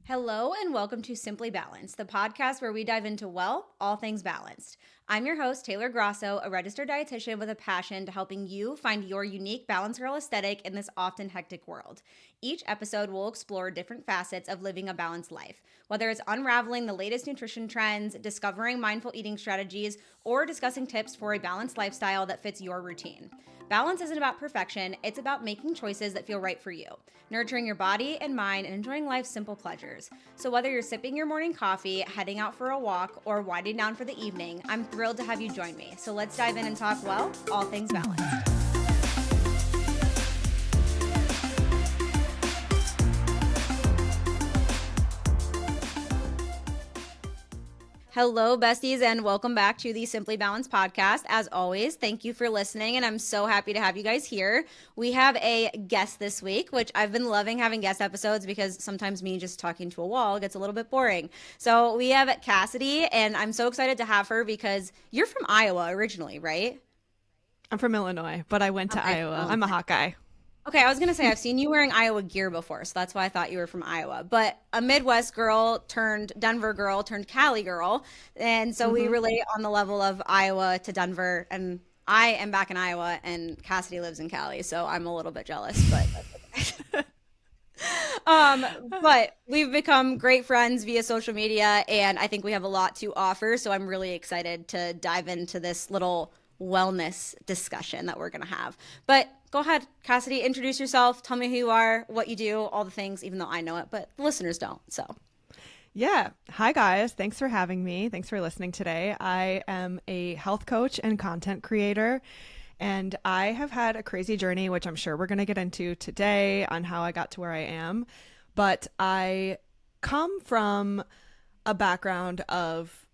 Hello and welcome to Simply Balanced, the podcast where we dive into, well, all things balanced. I'm your host, Taylor Grosso, a registered dietitian with a passion to helping you find your unique Balance Girl aesthetic in this often hectic world. Each episode will explore different facets of living a balanced life, whether it's unraveling the latest nutrition trends, discovering mindful eating strategies, or discussing tips for a balanced lifestyle that fits your routine. Balance isn't about perfection, it's about making choices that feel right for you, nurturing your body and mind, and enjoying life's simple pleasures. So whether you're sipping your morning coffee, heading out for a walk, or winding down for the evening, I'm thrilled to have you join me. So let's dive in and talk, well, all things balanced. Hello, besties, and welcome back to the Simply Balanced podcast. As always, thank you for listening, and I'm so happy to have you guys here. We have a guest this week, which I've been loving having guest episodes because sometimes me just talking to a wall gets a little bit boring. So we have Cassidy, and I'm so excited to have her because you're from Iowa originally, right? I'm from Illinois, but I went to Iowa. I'm a Hawkeye. Okay, I was going to say, I've seen you wearing Iowa gear before, so that's why I thought you were from Iowa. But a Midwest girl turned Denver girl turned Cali girl. And so we relate on the level of Iowa to Denver. And I am back in Iowa, and Cassidy lives in Cali, so I'm a little bit jealous. But but we've become great friends via social media, and I think we have a lot to offer. So I'm really excited to dive into this little wellness discussion that we're going to have. But go ahead, Cassidy, introduce yourself. Tell me who you are, what you do, all the things, even though I know it, but the listeners don't. So yeah. Hi, guys. Thanks for having me. Thanks for listening today. I am a health coach and content creator, and I have had a crazy journey, which I'm sure we're going to get into today on how I got to where I am. But I come from a background of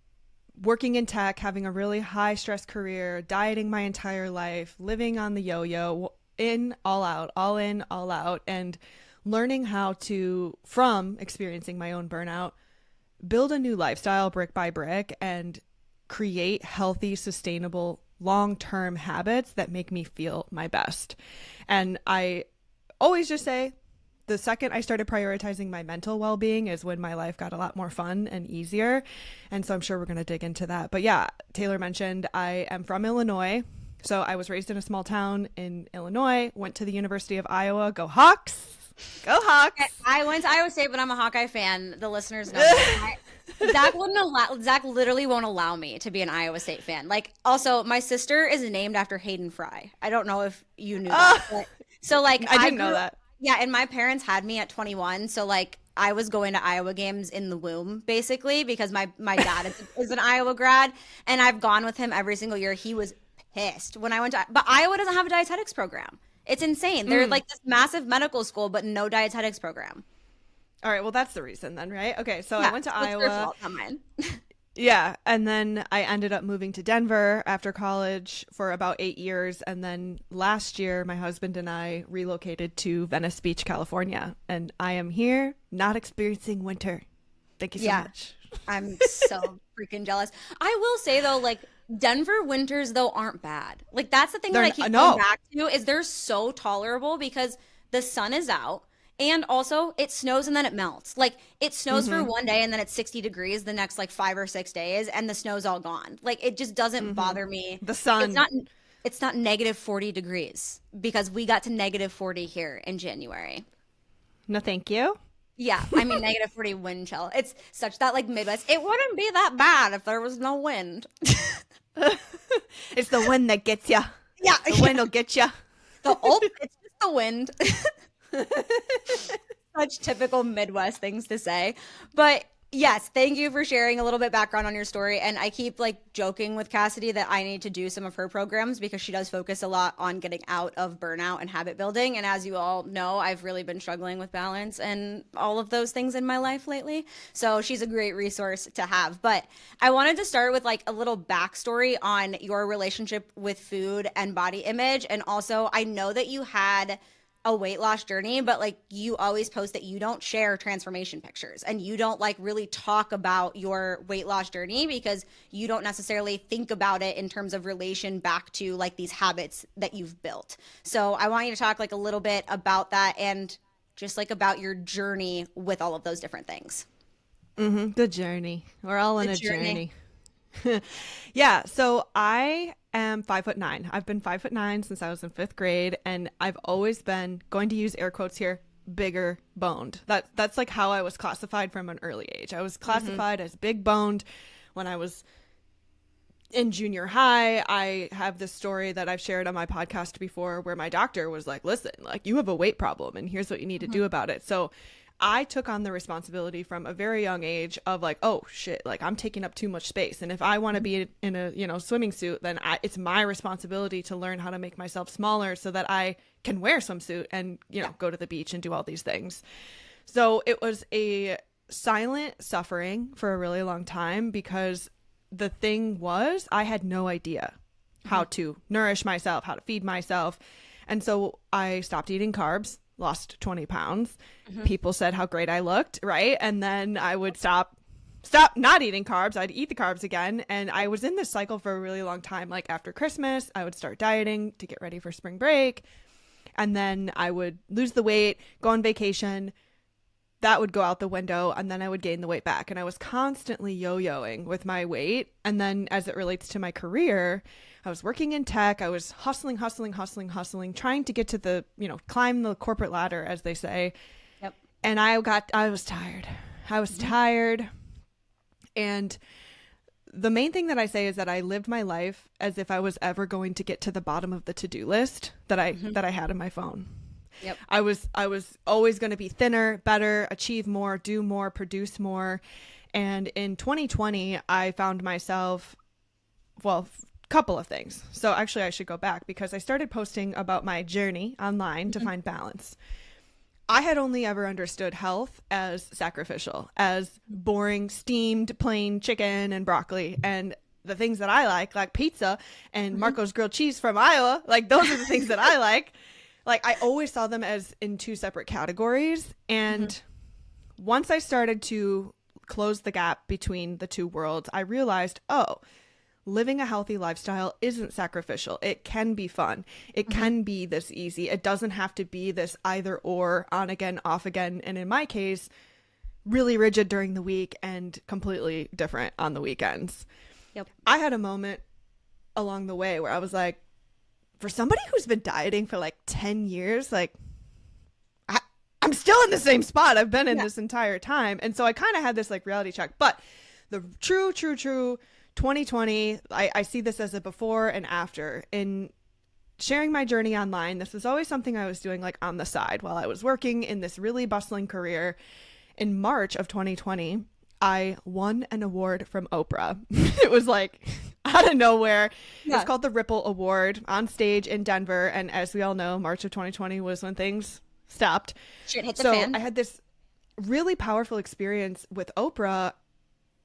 working in tech, having a really high stress career, dieting my entire life, living on the yo-yo, in, all out, and learning how to, from experiencing my own burnout, build a new lifestyle brick by brick and create healthy, sustainable, long-term habits that make me feel my best. And I always just say, the second I started prioritizing my mental well-being is when my life got a lot more fun and easier. And so I'm sure we're going to dig into that. But yeah, Taylor mentioned I am from Illinois. So I was raised in a small town in Illinois, went to the University of Iowa. Go Hawks! Go Hawks! I went to Iowa State, but I'm a Hawkeye fan. The listeners know. Zach literally won't allow me to be an Iowa State fan. Like, also, my sister is named after Hayden Fry. I don't know if you knew that. But, so like, I didn't know that. Yeah, and my parents had me at 21, so like I was going to Iowa games in the womb basically because my dad is an Iowa grad, and I've gone with him every single year. He was pissed when I went to, but Iowa doesn't have a dietetics program. It's insane. They're like this massive medical school, but no dietetics program. All right, well that's the reason then, right? Okay, so yeah, I went to Iowa. Your fault, not mine. Yeah, and then I ended up moving to Denver after college for about 8 years. And then last year, my husband and I relocated to Venice Beach, California. And I am here not experiencing winter. Thank you so much. I'm so freaking jealous. I will say, though, like, Denver winters, though, aren't bad. Like, that's the thing that I keep going back to is they're so tolerable because the sun is out. And also, it snows and then it melts. Like, it snows for one day and then it's 60 degrees the next, like, 5 or 6 days, and the snow's all gone. Like, it just doesn't bother me. The sun. It's not negative 40 degrees because we got to negative 40 here in January. No, thank you. Yeah, I mean, negative 40 wind chill. It's such that, like, Midwest. It wouldn't be that bad if there was no wind. It's the wind that gets you. Yeah. The wind will get you. It's just the wind. Such typical Midwest things to say. But yes, thank you for sharing a little bit background on your story. And I keep like joking with Cassidy that I need to do some of her programs because she does focus a lot on getting out of burnout and habit building. And as you all know, I've really been struggling with balance and all of those things in my life lately. So she's a great resource to have. But I wanted to start with like a little backstory on your relationship with food and body image. And also, I know that you had a weight loss journey, but like you always post that you don't share transformation pictures and you don't like really talk about your weight loss journey because you don't necessarily think about it in terms of relation back to like these habits that you've built. So I want you to talk like a little bit about that and just like about your journey with all of those different things. The journey. We're all on a journey. Yeah. So I am 5'9". I've been 5'9" since I was in 5th grade, and I've always been, going to use air quotes here, bigger boned. That's like how I was classified from an early age. I was classified as big boned when I was in junior high. I have this story that I've shared on my podcast before where my doctor was like, listen, like, you have a weight problem and here's what you need to do about it. So I took on the responsibility from a very young age of like, oh shit, like I'm taking up too much space. And if I want to be in a, swimming suit, then it's my responsibility to learn how to make myself smaller so that I can wear swimsuit and, go to the beach and do all these things. So it was a silent suffering for a really long time, because the thing was, I had no idea how to nourish myself, how to feed myself. And so I stopped eating carbs, lost 20 pounds. People said how great I looked, right? And then I would stop not eating carbs. I'd eat the carbs again. And I was in this cycle for a really long time. Like after Christmas, I would start dieting to get ready for spring break. And then I would lose the weight, go on vacation. That would go out the window, and then I would gain the weight back. And I was constantly yo-yoing with my weight. And then as it relates to my career, I was working in tech. I was hustling, trying to get to the, climb the corporate ladder, as they say. Yep. And I was tired. Tired. And the main thing that I say is that I lived my life as if I was ever going to get to the bottom of the to-do list that I had in my phone. Yep. I was always going to be thinner, better, achieve more, do more, produce more. And in 2020, I found myself, couple of things. So actually I should go back, because I started posting about my journey online to find balance. I had only ever understood health as sacrificial, as boring, steamed, plain chicken and broccoli. And the things that I like pizza and Marco's grilled cheese from Iowa, like those are the things that I like. Like I always saw them as in two separate categories. And once I started to close the gap between the two worlds, I realized, living a healthy lifestyle isn't sacrificial. It can be fun. It can be this easy. It doesn't have to be this either or, on again, off again. And in my case, really rigid during the week and completely different on the weekends. Yep. I had a moment along the way where I was like, for somebody who's been dieting for like 10 years, like I'm still in the same spot I've been in this entire time. And so I kind of had this like reality check. But the true 2020, I see this as a before and after. In sharing my journey online, this was always something I was doing like on the side while I was working in this really bustling career. In March of 2020, I won an award from Oprah. It was like out of nowhere. Yeah. It's called the Ripple Award, on stage in Denver. And as we all know, March of 2020 was when things stopped. Shit hit the fan. I had this really powerful experience with Oprah.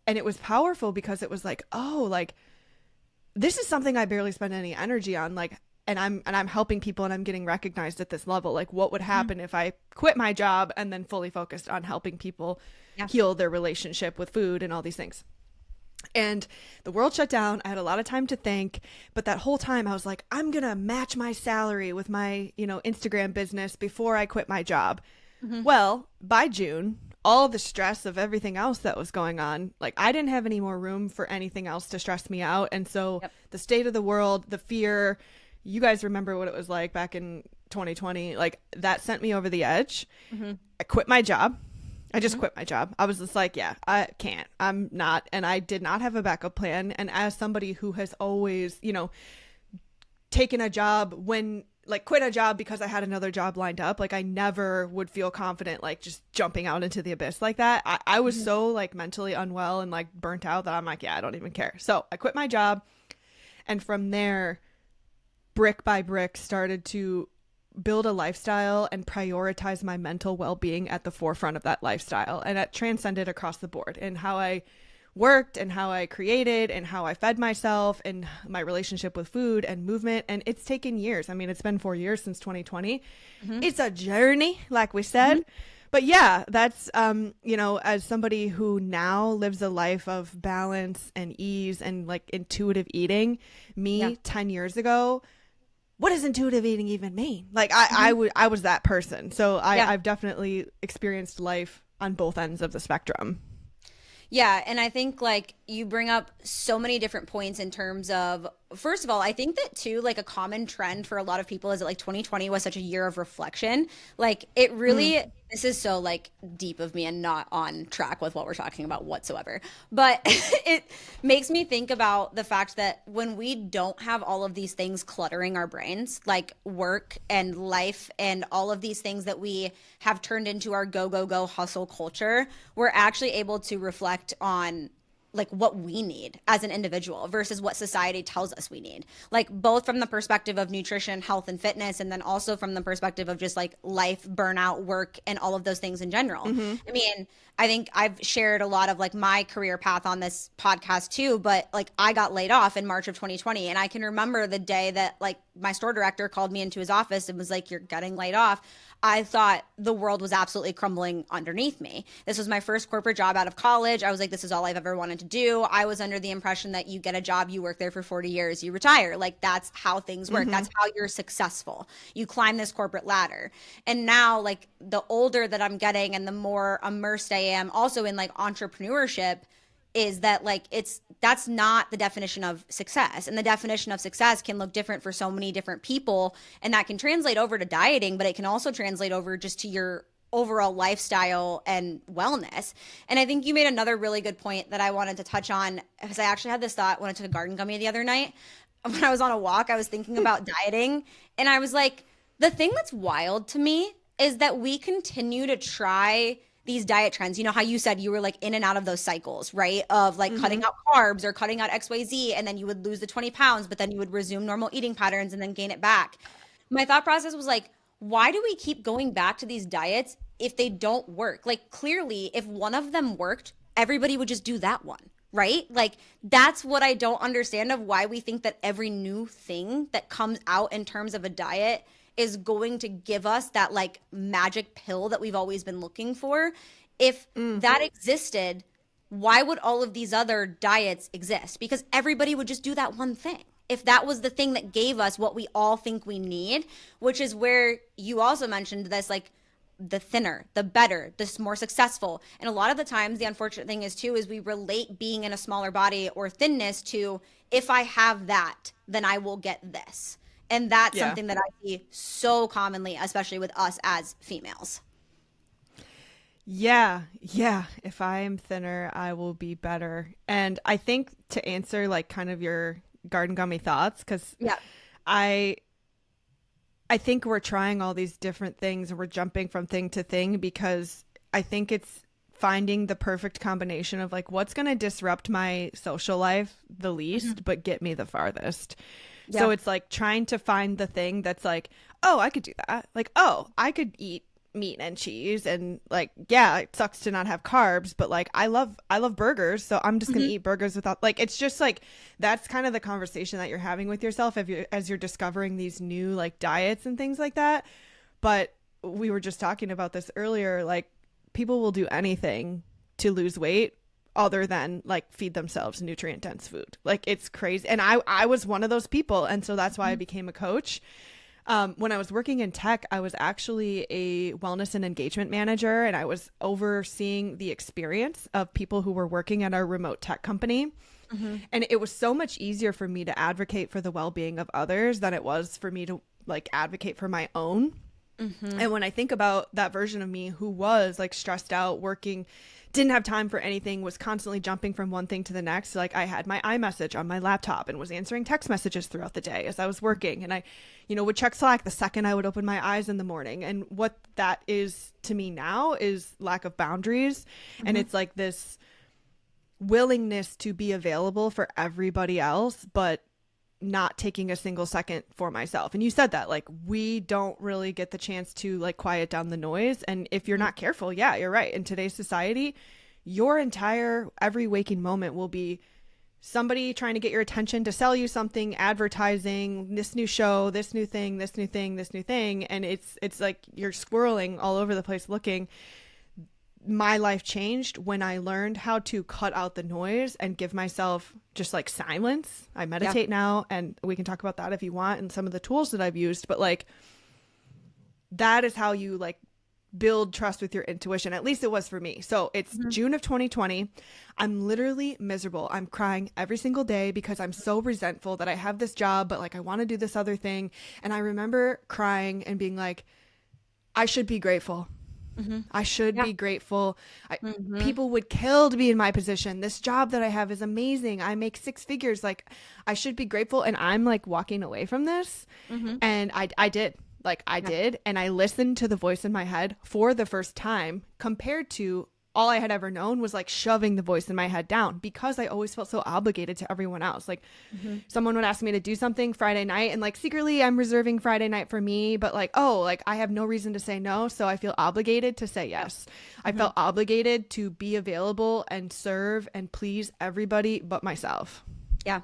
And it was powerful because it was like, this is something I barely spend any energy on. Like, and I'm helping people and I'm getting recognized at this level. Like, what would happen if I quit my job and then fully focused on helping people heal their relationship with food and all these things? And the world shut down. I had a lot of time to think, but that whole time I was like, I'm going to match my salary with my, Instagram business before I quit my job. Well, by June, all the stress of everything else that was going on, like I didn't have any more room for anything else to stress me out. And so the state of the world, the fear, you guys remember what it was like back in 2020, like that sent me over the edge. I quit my job. I just quit my job. I was just like, I can't, I'm not. And I did not have a backup plan. And as somebody who has always, taken a job quit a job because I had another job lined up, like I never would feel confident, like just jumping out into the abyss like that. I was so like mentally unwell and like burnt out that I'm like, I don't even care. So I quit my job. And from there, brick by brick, started to build a lifestyle and prioritize my mental well-being at the forefront of that lifestyle. And that transcended across the board in how I worked and how I created and how I fed myself and my relationship with food and movement. And it's taken years. I mean, it's been 4 years since 2020. It's a journey, like we said. But yeah, that's, as somebody who now lives a life of balance and ease and like intuitive eating, 10 years ago, what does intuitive eating even mean? Like I was that person. So I've definitely experienced life on both ends of the spectrum. Yeah, and I think like you bring up so many different points in terms of, first of all, I think that too, like a common trend for a lot of people is that like 2020 was such a year of reflection. Like it really, this is so like deep of me and not on track with what we're talking about whatsoever. But it makes me think about the fact that when we don't have all of these things cluttering our brains, like work and life and all of these things that we have turned into our go, go, go hustle culture, we're actually able to reflect on like what we need as an individual versus what society tells us we need, like both from the perspective of nutrition, health and fitness, and then also from the perspective of just like life, burnout, work, and all of those things in general. I mean, I think I've shared a lot of like my career path on this podcast too, but like I got laid off in March of 2020, and I can remember the day that like my store director called me into his office and was like, "You're getting laid off." I thought the world was absolutely crumbling underneath me. This was my first corporate job out of college. I was like, this is all I've ever wanted to do. I was under the impression that you get a job, you work there for 40 years, you retire. Like that's how things work. That's how you're successful. You climb this corporate ladder. And now like the older that I'm getting and the more immersed I am also in like entrepreneurship, is that like that's not the definition of success, and the definition of success can look different for so many different people, and that can translate over to dieting, but it can also translate over just to your overall lifestyle and wellness. And I think you made another really good point that I wanted to touch on, because I actually had this thought when I took a garden gummy the other night. When I was on a walk, I was thinking about dieting, and I was like, the thing that's wild to me is that we continue to try these diet trends. You know how you said you were like in and out of those cycles, right? Of like cutting out carbs or cutting out XYZ, and then you would lose the 20 pounds, but then you would resume normal eating patterns and then gain it back. My thought process was like, why do we keep going back to these diets if they don't work? Like clearly, if one of them worked, everybody would just do that one, right? Like that's what I don't understand of why we think that every new thing that comes out in terms of a diet is going to give us that like magic pill that we've always been looking for. If that existed, why would all of these other diets exist? Because everybody would just do that one thing. If that was the thing that gave us what we all think we need, which is where you also mentioned this, like the thinner, the better, the more successful. And a lot of the times the unfortunate thing is too, is we relate being in a smaller body or thinness to, if I have that, then I will get this. And that's something that I see so commonly, especially with us as females. Yeah. If I am thinner, I will be better. And I think to answer like kind of your garden gummy thoughts, because I think we're trying all these different things and we're jumping from thing to thing, because I think it's finding the perfect combination of like what's going to disrupt my social life the least, but get me the farthest. Yeah. So it's like trying to find the thing that's like, oh, I could do that. Like, oh, I could eat meat and cheese, and like, yeah, it sucks to not have carbs, but like I love burgers, so I'm just gonna eat burgers without, like, it's just like that's kind of the conversation that you're having with yourself as you're discovering these new like diets and things like that. But we were just talking about this earlier, like people will do anything to lose weight other than like feed themselves nutrient dense food. Like it's crazy. And I was one of those people. And so that's why I became a coach. When I was working in tech, I was actually a wellness and engagement manager, and I was overseeing the experience of people who were working at our remote tech company. And it was so much easier for me to advocate for the well-being of others than it was for me to like advocate for my own. And when I think about that version of me who was like stressed out, working, didn't have time for anything, was constantly jumping from one thing to the next. Like I had my iMessage on my laptop and was answering text messages throughout the day as I was working. And I, would check Slack the second I would open my eyes in the morning. And what that is to me now is lack of boundaries. And it's like this willingness to be available for everybody else, but not taking a single second for myself. And you said that, like, we don't really get the chance to like quiet down the noise. And if you're not careful, yeah, you're right. In today's society, your entire every waking moment will be somebody trying to get your attention to sell you something, advertising, this new show, this new thing, this new thing, this new thing. And it's like you're squirreling all over the place looking. my life changed when I learned how to cut out the noise and give myself just like silence. I meditate now, and we can talk about that if you want and some of the tools that I've used, but like that is how you like build trust with your intuition. At least it was for me. So it's June of 2020. I'm literally miserable. I'm crying every single day because I'm so resentful that I have this job, but like I want to do this other thing. And I remember crying and being like, I should be grateful. I should be grateful. People would kill to be in my position. This job that I have is amazing. I make 6 figures. Like I should be grateful. And I'm like walking away from this. And I did. Like I did. And I listened to the voice in my head for the first time, compared to all I had ever known was like shoving the voice in my head down, because I always felt so obligated to everyone else. Like someone would ask me to do something Friday night, and like secretly I'm reserving Friday night for me, but like, oh, like I have no reason to say no. So I feel obligated to say yes. I felt obligated to be available and serve and please everybody but myself. Yeah.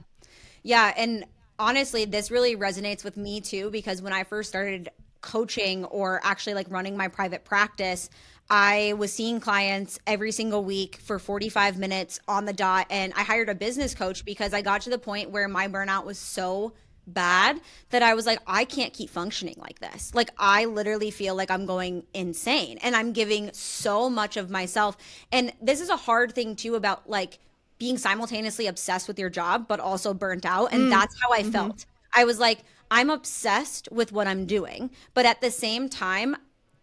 Yeah. And honestly, this really resonates with me too, because when I first started coaching or actually like running my private practice, I was seeing clients every single week for 45 minutes on the dot. And I hired a business coach because I got to the point where my burnout was so bad that I was like, I can't keep functioning like this. Like I literally feel like I'm going insane and I'm giving so much of myself. And this is a hard thing too about like being simultaneously obsessed with your job, but also burnt out. And that's how I felt. I was like, I'm obsessed with what I'm doing, but at the same time,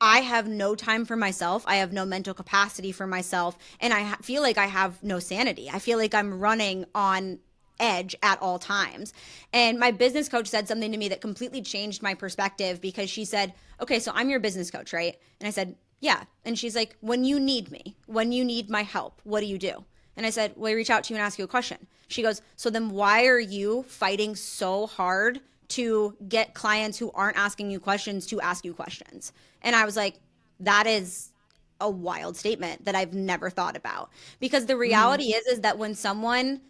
I have no time for myself. I have no mental capacity for myself. And I feel like I have no sanity. I feel like I'm running on edge at all times. And my business coach said something to me that completely changed my perspective, because she said, okay, so I'm your business coach, right? And I said, yeah. And she's like, when you need me, when you need my help, what do you do? And I said, well, I reach out to you and ask you a question. She goes, so then why are you fighting so hard to get clients who aren't asking you questions to ask you questions? And I was like, that is a wild statement that I've never thought about. Because the reality is that when someone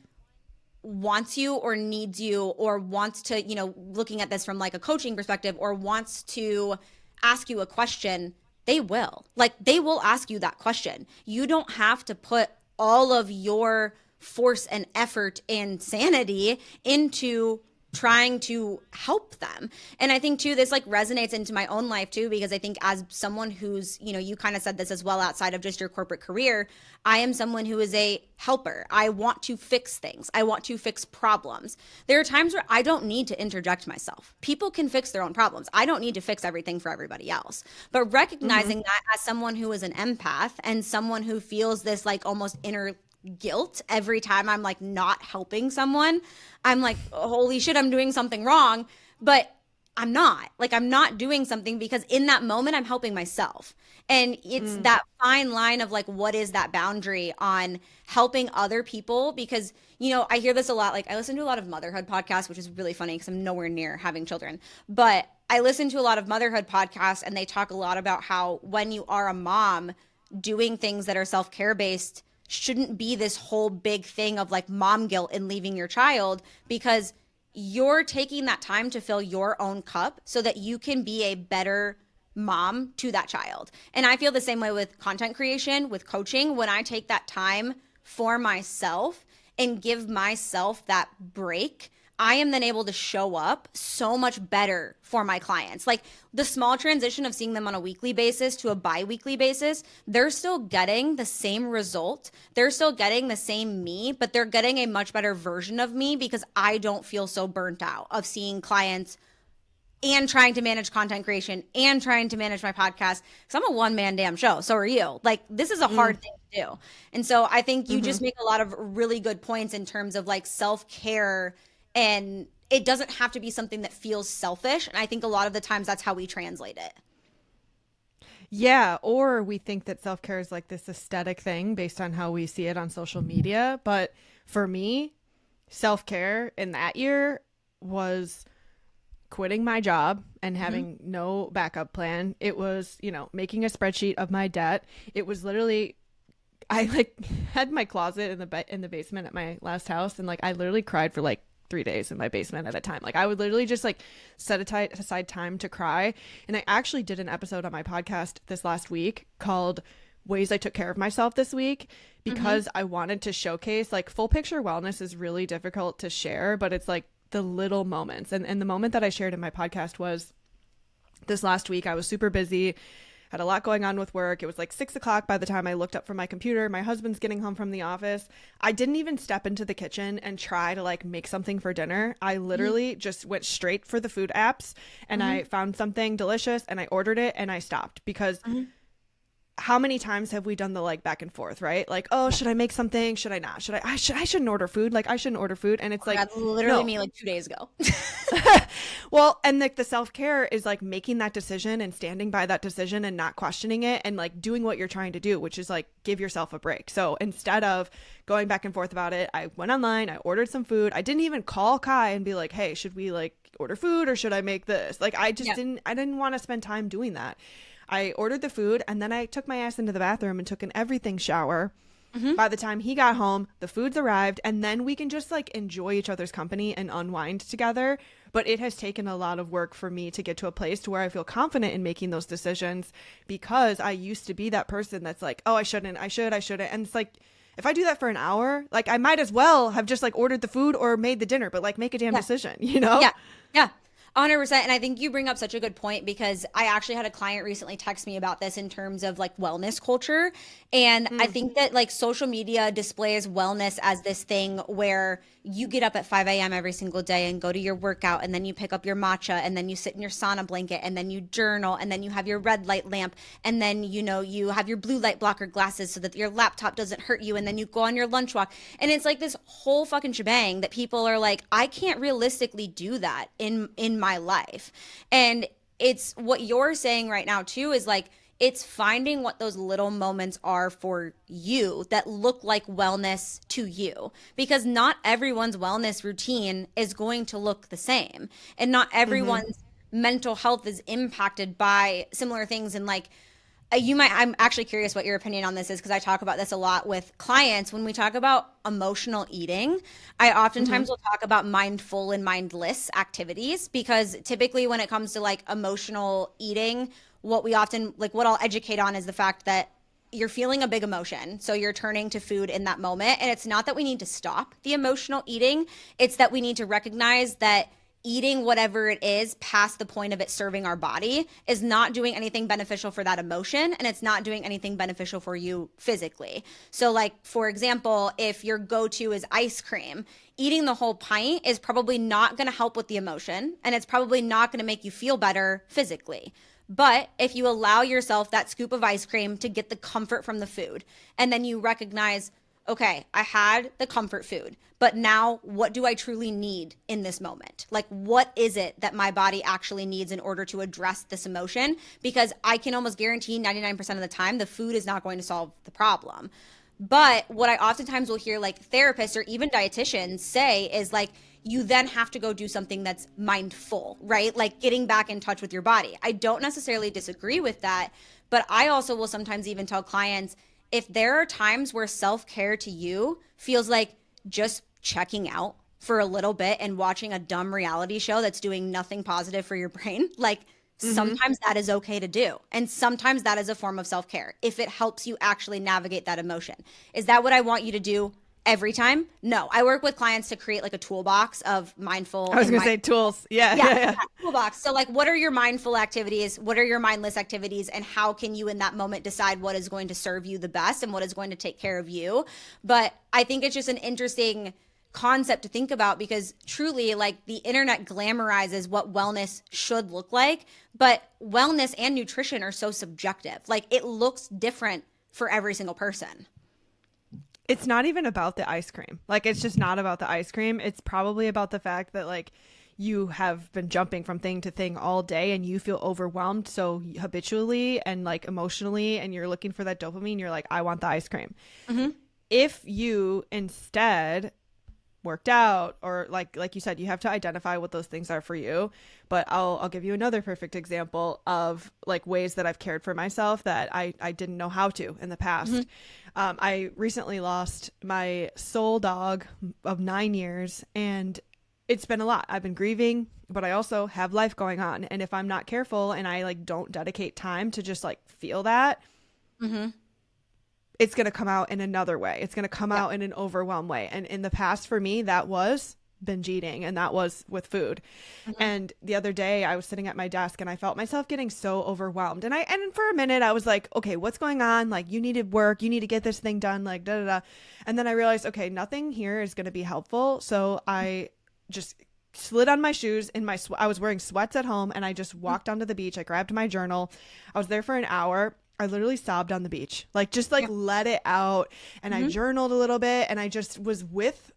wants you or needs you or wants to, you know, looking at this from like a coaching perspective, or wants to ask you a question, they will. Like they will ask you that question. You don't have to put all of your force and effort and sanity into trying to help them. And I think too, this like resonates into my own life too, because I think as someone who's, you know, you kind of said this as well outside of just your corporate career, I am someone who is a helper. I want to fix things. I want to fix problems. There are times where I don't need to interject myself. People can fix their own problems. I don't need to fix everything for everybody else. But recognizing that as someone who is an empath and someone who feels this like almost inner guilt every time I'm like not helping someone, I'm like, holy shit, I'm doing something wrong. But I'm not. Like I'm not doing something, because in that moment I'm helping myself. And it's that fine line of like, what is that boundary on helping other people? Because, you know, I hear this a lot. Like I listen to a lot of motherhood podcasts, which is really funny because I'm nowhere near having children. But I listen to a lot of motherhood podcasts, and they talk a lot about how when you are a mom, doing things that are self-care based shouldn't be this whole big thing of like mom guilt and leaving your child, because you're taking that time to fill your own cup so that you can be a better mom to that child. And I feel the same way with content creation, with coaching. When I take that time for myself and give myself that break, I am then able to show up so much better for my clients. Like the small transition of seeing them on a weekly basis to a bi-weekly basis, they're still getting the same result. They're still getting the same me, but they're getting a much better version of me, because I don't feel so burnt out of seeing clients and trying to manage content creation and trying to manage my podcast. Because I'm a one-man damn show. So are you. Like this is a hard thing to do. And so I think you just make a lot of really good points in terms of like self-care. And it doesn't have to be something that feels selfish. And I think a lot of the times that's how we translate it. Yeah, or we think that self-care is like this aesthetic thing based on how we see it on social media. But for me, self-care in that year was quitting my job and having no backup plan. It was, you know, making a spreadsheet of my debt. It was literally, I like had my closet in the basement at my last house, and like I literally cried for like 3 days in my basement at a time. Like I would literally just like set aside time to cry. And I actually did an episode on my podcast this last week called ways I took care of myself this week because I wanted to showcase, like, full picture wellness is really difficult to share, but it's like the little moments. And the moment that I shared in my podcast was this last week. I was super busy, had a lot going on with work. It was like 6 o'clock by the time I looked up from my computer. My husband's getting home from the office. I didn't even step into the kitchen and try to like make something for dinner. I literally just went straight for the food apps and I found something delicious and I ordered it and I stopped because how many times have we done the like back and forth, right? Like, oh, should I make something? Should I not? I shouldn't order food. Like, I shouldn't order food. And it's like, that's literally me like 2 days ago. Well, and like the self-care is like making that decision and standing by that decision and not questioning it and like doing what you're trying to do, which is like give yourself a break. So instead of going back and forth about it, I went online, I ordered some food. I didn't even call Kai and be like, hey, should we like order food or should I make this? Like, I just didn't want to spend time doing that. I ordered the food and then I took my ass into the bathroom and took an everything shower. By the time he got home, the food's arrived, and then we can just like enjoy each other's company and unwind together. But it has taken a lot of work for me to get to a place to where I feel confident in making those decisions because I used to be that person that's like, oh, I shouldn't. And it's like, if I do that for an hour, like I might as well have just like ordered the food or made the dinner, but like make a damn decision, you know? Yeah. 100%. And I think you bring up such a good point because I actually had a client recently text me about this in terms of like wellness culture. And I think that like social media displays wellness as this thing where you get up at 5 a.m. every single day and go to your workout, and then you pick up your matcha, and then you sit in your sauna blanket, and then you journal, and then you have your red light lamp, and then, you know, you have your blue light blocker glasses so that your laptop doesn't hurt you, and then you go on your lunch walk. And it's like this whole fucking shebang that people are like, I can't realistically do that in my life. And it's what you're saying right now too, is like, it's finding what those little moments are for you that look like wellness to you, because not everyone's wellness routine is going to look the same, and not everyone's mental health is impacted by similar things. And like, I'm actually curious what your opinion on this is, because I talk about this a lot with clients. When we talk about emotional eating, I oftentimes will talk about mindful and mindless activities, because typically when it comes to like emotional eating, what I'll educate on is the fact that you're feeling a big emotion, so you're turning to food in that moment. And it's not that we need to stop the emotional eating, it's that we need to recognize that eating whatever it is past the point of it serving our body is not doing anything beneficial for that emotion, and it's not doing anything beneficial for you physically. So like, for example, if your go-to is ice cream, eating the whole pint is probably not going to help with the emotion, and it's probably not going to make you feel better physically. But if you allow yourself that scoop of ice cream to get the comfort from the food, and then you recognize, okay, I had the comfort food, but now what do I truly need in this moment? Like, what is it that my body actually needs in order to address this emotion? Because I can almost guarantee 99% of the time, the food is not going to solve the problem. But what I oftentimes will hear like therapists or even dietitians say is like, you then have to go do something that's mindful, right? Like getting back in touch with your body. I don't necessarily disagree with that, but I also will sometimes even tell clients, if there are times where self-care to you feels like just checking out for a little bit and watching a dumb reality show that's doing nothing positive for your brain, like sometimes that is okay to do. And sometimes that is a form of self-care if it helps you actually navigate that emotion. Is that what I want you to do every time? No. I work with clients to create like a toolbox of mindful. I was going to say tools. Yeah. Toolbox. So like, what are your mindful activities? What are your mindless activities? And how can you in that moment decide what is going to serve you the best and what is going to take care of you? But I think it's just an interesting concept to think about, because truly, like, the internet glamorizes what wellness should look like, but wellness and nutrition are so subjective. Like, it looks different for every single person. It's not even about the ice cream. Like, it's just not about the ice cream. It's probably about the fact that like you have been jumping from thing to thing all day and you feel overwhelmed so habitually and like emotionally, and you're looking for that dopamine. You're like, I want the ice cream. If you instead worked out, or like you said, you have to identify what those things are for you. But I'll give you another perfect example of like ways that I've cared for myself that I didn't know how to in the past. I recently lost my soul dog of 9 years, and it's been a lot. I've been grieving, but I also have life going on. And if I'm not careful and I like don't dedicate time to just like feel that, it's going to come out in another way. It's going to come out in an overwhelmed way. And in the past for me, that was binge eating, and that was with food. And the other day I was sitting at my desk and I felt myself getting so overwhelmed. And for a minute I was like, okay, what's going on? Like, you need to work, you need to get this thing done, like da da da. And then I realized, okay, nothing here is going to be helpful. So I just slid on my shoes in my I was wearing sweats at home, and I just walked onto the beach. I grabbed my journal. I was there for an hour. I literally sobbed on the beach, like just like let it out. And I journaled a little bit, and I just was with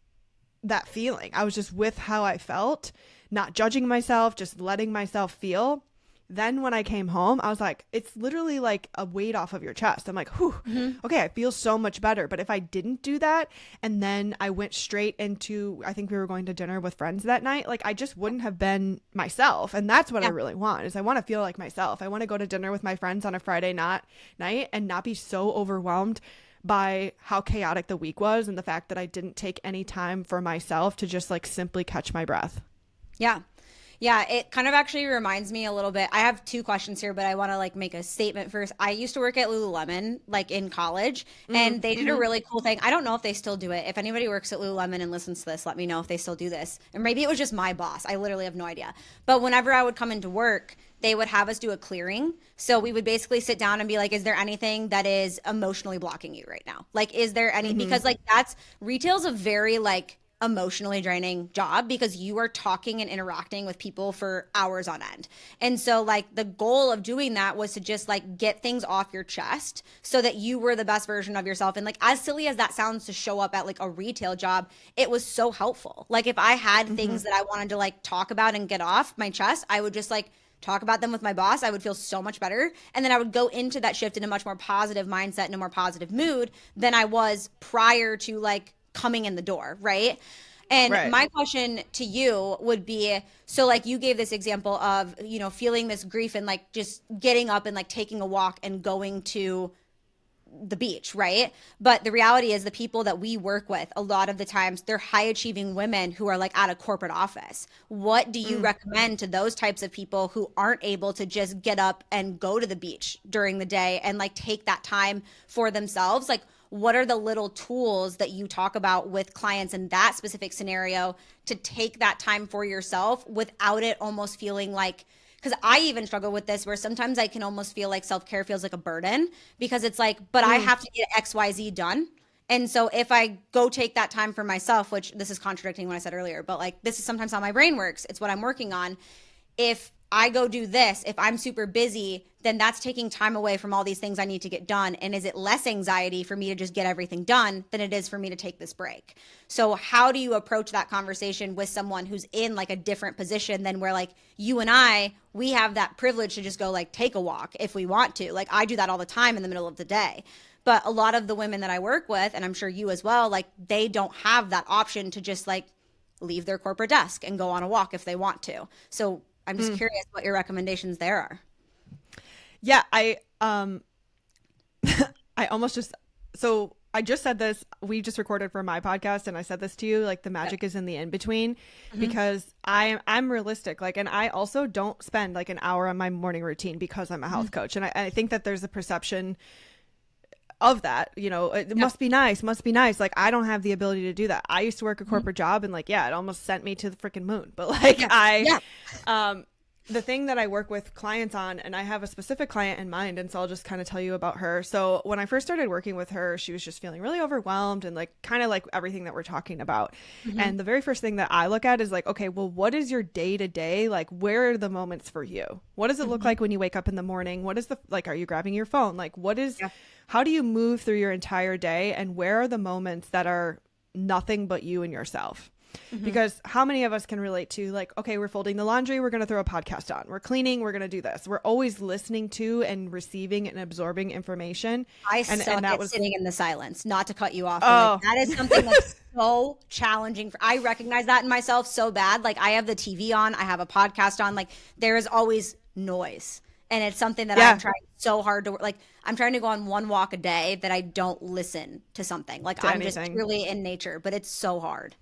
that feeling. I was just with how I felt, not judging myself, just letting myself feel. Then when I came home, I was like, it's literally like a weight off of your chest. I'm like, whew, okay, I feel so much better. But if I didn't do that, and then I went straight into, I think we were going to dinner with friends that night, like I just wouldn't have been myself. And that's what I really want, is I want to feel like myself. I want to go to dinner with my friends on a Friday night and not be so overwhelmed by how chaotic the week was, and the fact that I didn't take any time for myself to just like simply catch my breath. Yeah. Yeah, it kind of actually reminds me a little bit. I have two questions here, but I want to like make a statement first. I used to work at Lululemon like in college, and they did a really cool thing. I don't know if they still do it. If anybody works at Lululemon and listens to this, let me know if they still do this. Or maybe it was just my boss. I literally have no idea. But whenever I would come into work, they would have us do a clearing. So we would basically sit down and be like, is there anything that is emotionally blocking you right now? Like, is there any, because like retail's a very like emotionally draining job, because you are talking and interacting with people for hours on end. And so like the goal of doing that was to just like get things off your chest so that you were the best version of yourself. And like, as silly as that sounds to show up at like a retail job, it was so helpful. Like if I had things that I wanted to like talk about and get off my chest, I would just like talk about them with my boss. I would feel so much better. And then I would go into that shift in a much more positive mindset and a more positive mood than I was prior to like coming in the door, right? And my question to you would be, so like you gave this example of, you know, feeling this grief and like just getting up and like taking a walk and going to the beach, right? But the reality is the people that we work with, a lot of the times they're high achieving women who are like at a corporate office. What do you recommend to those types of people who aren't able to just get up and go to the beach during the day and like take that time for themselves? Like, what are the little tools that you talk about with clients in that specific scenario to take that time for yourself without it almost feeling like, because I even struggle with this where sometimes I can almost feel like self-care feels like a burden, because it's like, but I have to get XYZ done. And so if I go take that time for myself, which this is contradicting what I said earlier, but like this is sometimes how my brain works. It's what I'm working on. If I go do this, if I'm super busy, then that's taking time away from all these things I need to get done. And is it less anxiety for me to just get everything done than it is for me to take this break? So how do you approach that conversation with someone who's in like a different position than where like you and we have that privilege to just go like take a walk if we want to. Like I do that all the time in the middle of the day. But a lot of the women that I work with, and I'm sure you as well, like they don't have that option to just like leave their corporate desk and go on a walk if they want to. So I'm just curious what your recommendations there are. Yeah, I almost just, so I just said this, we just recorded for my podcast and I said this to you, like the magic is in the in-between, because I'm realistic. Like, and I also don't spend like an hour on my morning routine because I'm a health coach. And I think that there's a perception of that, you know, it must be nice. Like, I don't have the ability to do that. I used to work a corporate job and like, yeah, it almost sent me to the freaking moon. But like the thing that I work with clients on, and I have a specific client in mind, and so I'll just kind of tell you about her. So when I first started working with her, she was just feeling really overwhelmed and like kind of like everything that we're talking about. And the very first thing that I look at is like, okay, well, what is your day to day? Like, where are the moments for you? What does it look like when you wake up in the morning? What is the, like, are you grabbing your phone? Like, what is, how do you move through your entire day? And where are the moments that are nothing but you and yourself? Because how many of us can relate to like, okay, we're folding the laundry, we're going to throw a podcast on, we're cleaning, we're going to do this. We're always listening to and receiving and absorbing information. I suck at sitting in the silence, not to cut you off. Like, that is something that's so challenging. I recognize that in myself so bad. Like I have the TV on, I have a podcast on, like there is always noise. And it's something that I'm trying so hard to, like, I'm trying to go on one walk a day that I don't listen to something. Like I'm just really in nature, but it's so hard.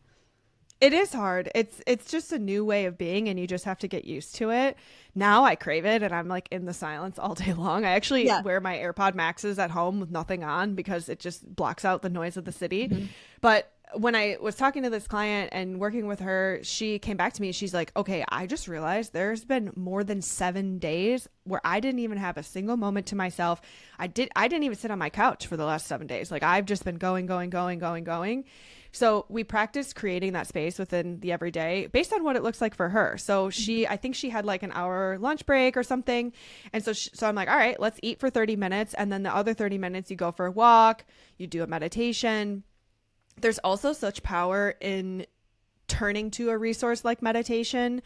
It is hard. It's just a new way of being and you just have to get used to it. Now I crave it and I'm like in the silence all day long. I actually Yeah. wear my AirPod Maxes at home with nothing on because it just blocks out the noise of the city. Mm-hmm. But when I was talking to this client and working with her, she came back to me. She's like, okay, I just realized there's been more than 7 days where I didn't even have a single moment to myself. I didn't even sit on my couch for the last 7 days. Like I've just been going, going, going, going, going. So we practiced creating that space within the everyday based on what it looks like for her. So I think she had like an hour lunch break or something. And so I'm like, all right, let's eat for 30 minutes. And then the other 30 minutes you go for a walk, you do a meditation. There's also such power in turning to a resource like meditation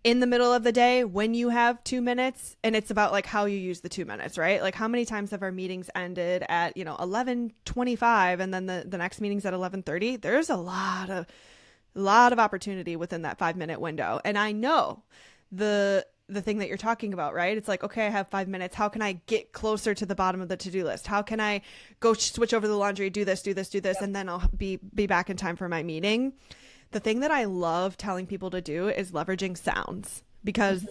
in the middle of the day when you have 2 minutes. And it's about like how you use the 2 minutes, right? Like how many times have our meetings ended at, 11:25 and then the next meeting's at 11:30? There's a lot of opportunity within that 5-minute window. And I know the thing that you're talking about, right? It's like, okay, I have 5 minutes. How can I get closer to the bottom of the to-do list? How can I go switch over the laundry, do this, and then I'll be back in time for my meeting. The thing that I love telling people to do is leveraging sounds, because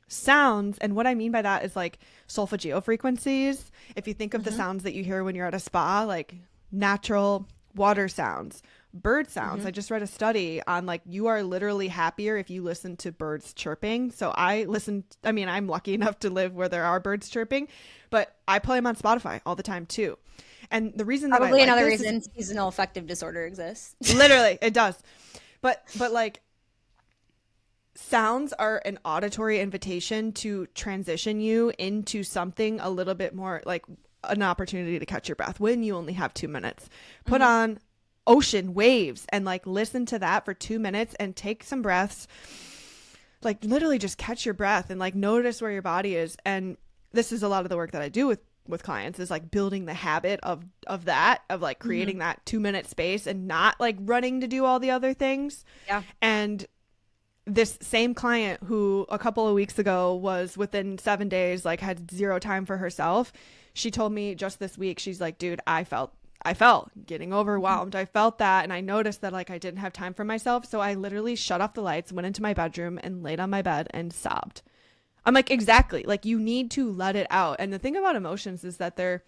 sounds, and what I mean by that is like solfeggio frequencies. If you think of the sounds that you hear when you're at a spa, like natural water sounds, bird sounds. I just read a study on like you are literally happier if you listen to birds chirping. So I'm lucky enough to live where there are birds chirping, but I play them on Spotify all the time too. And the reason that Probably I like another this reason seasonal affective disorder exists. literally it does. But like sounds are an auditory invitation to transition you into something a little bit more like an opportunity to catch your breath when you only have 2 minutes. Put on ocean waves and like listen to that for 2 minutes and take some breaths. Like literally just catch your breath and like notice where your body is. And this is a lot of the work that I do with clients, is like building the habit of like creating that 2 minute space and not like running to do all the other things. Yeah. And this same client who a couple of weeks ago was within 7 days, like had zero time for herself. She told me just this week, she's like, dude, I felt getting overwhelmed. I felt that. And I noticed that like I didn't have time for myself. So I literally shut off the lights, went into my bedroom and laid on my bed and sobbed. I'm like, exactly. Like you need to let it out. And the thing about emotions is that they're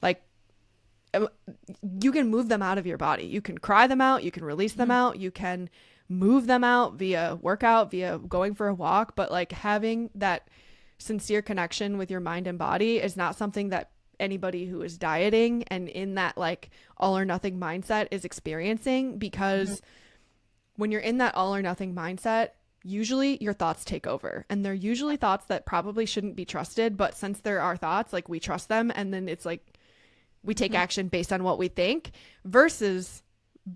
like, you can move them out of your body. You can cry them out. You can release them out. You can move them out via workout, via going for a walk. But like having that sincere connection with your mind and body is not something that anybody who is dieting and in that like all or nothing mindset is experiencing, because when you're in that all or nothing mindset, usually your thoughts take over, and they're usually thoughts that probably shouldn't be trusted, but since there are thoughts, like we trust them, and then it's like we take action based on what we think, versus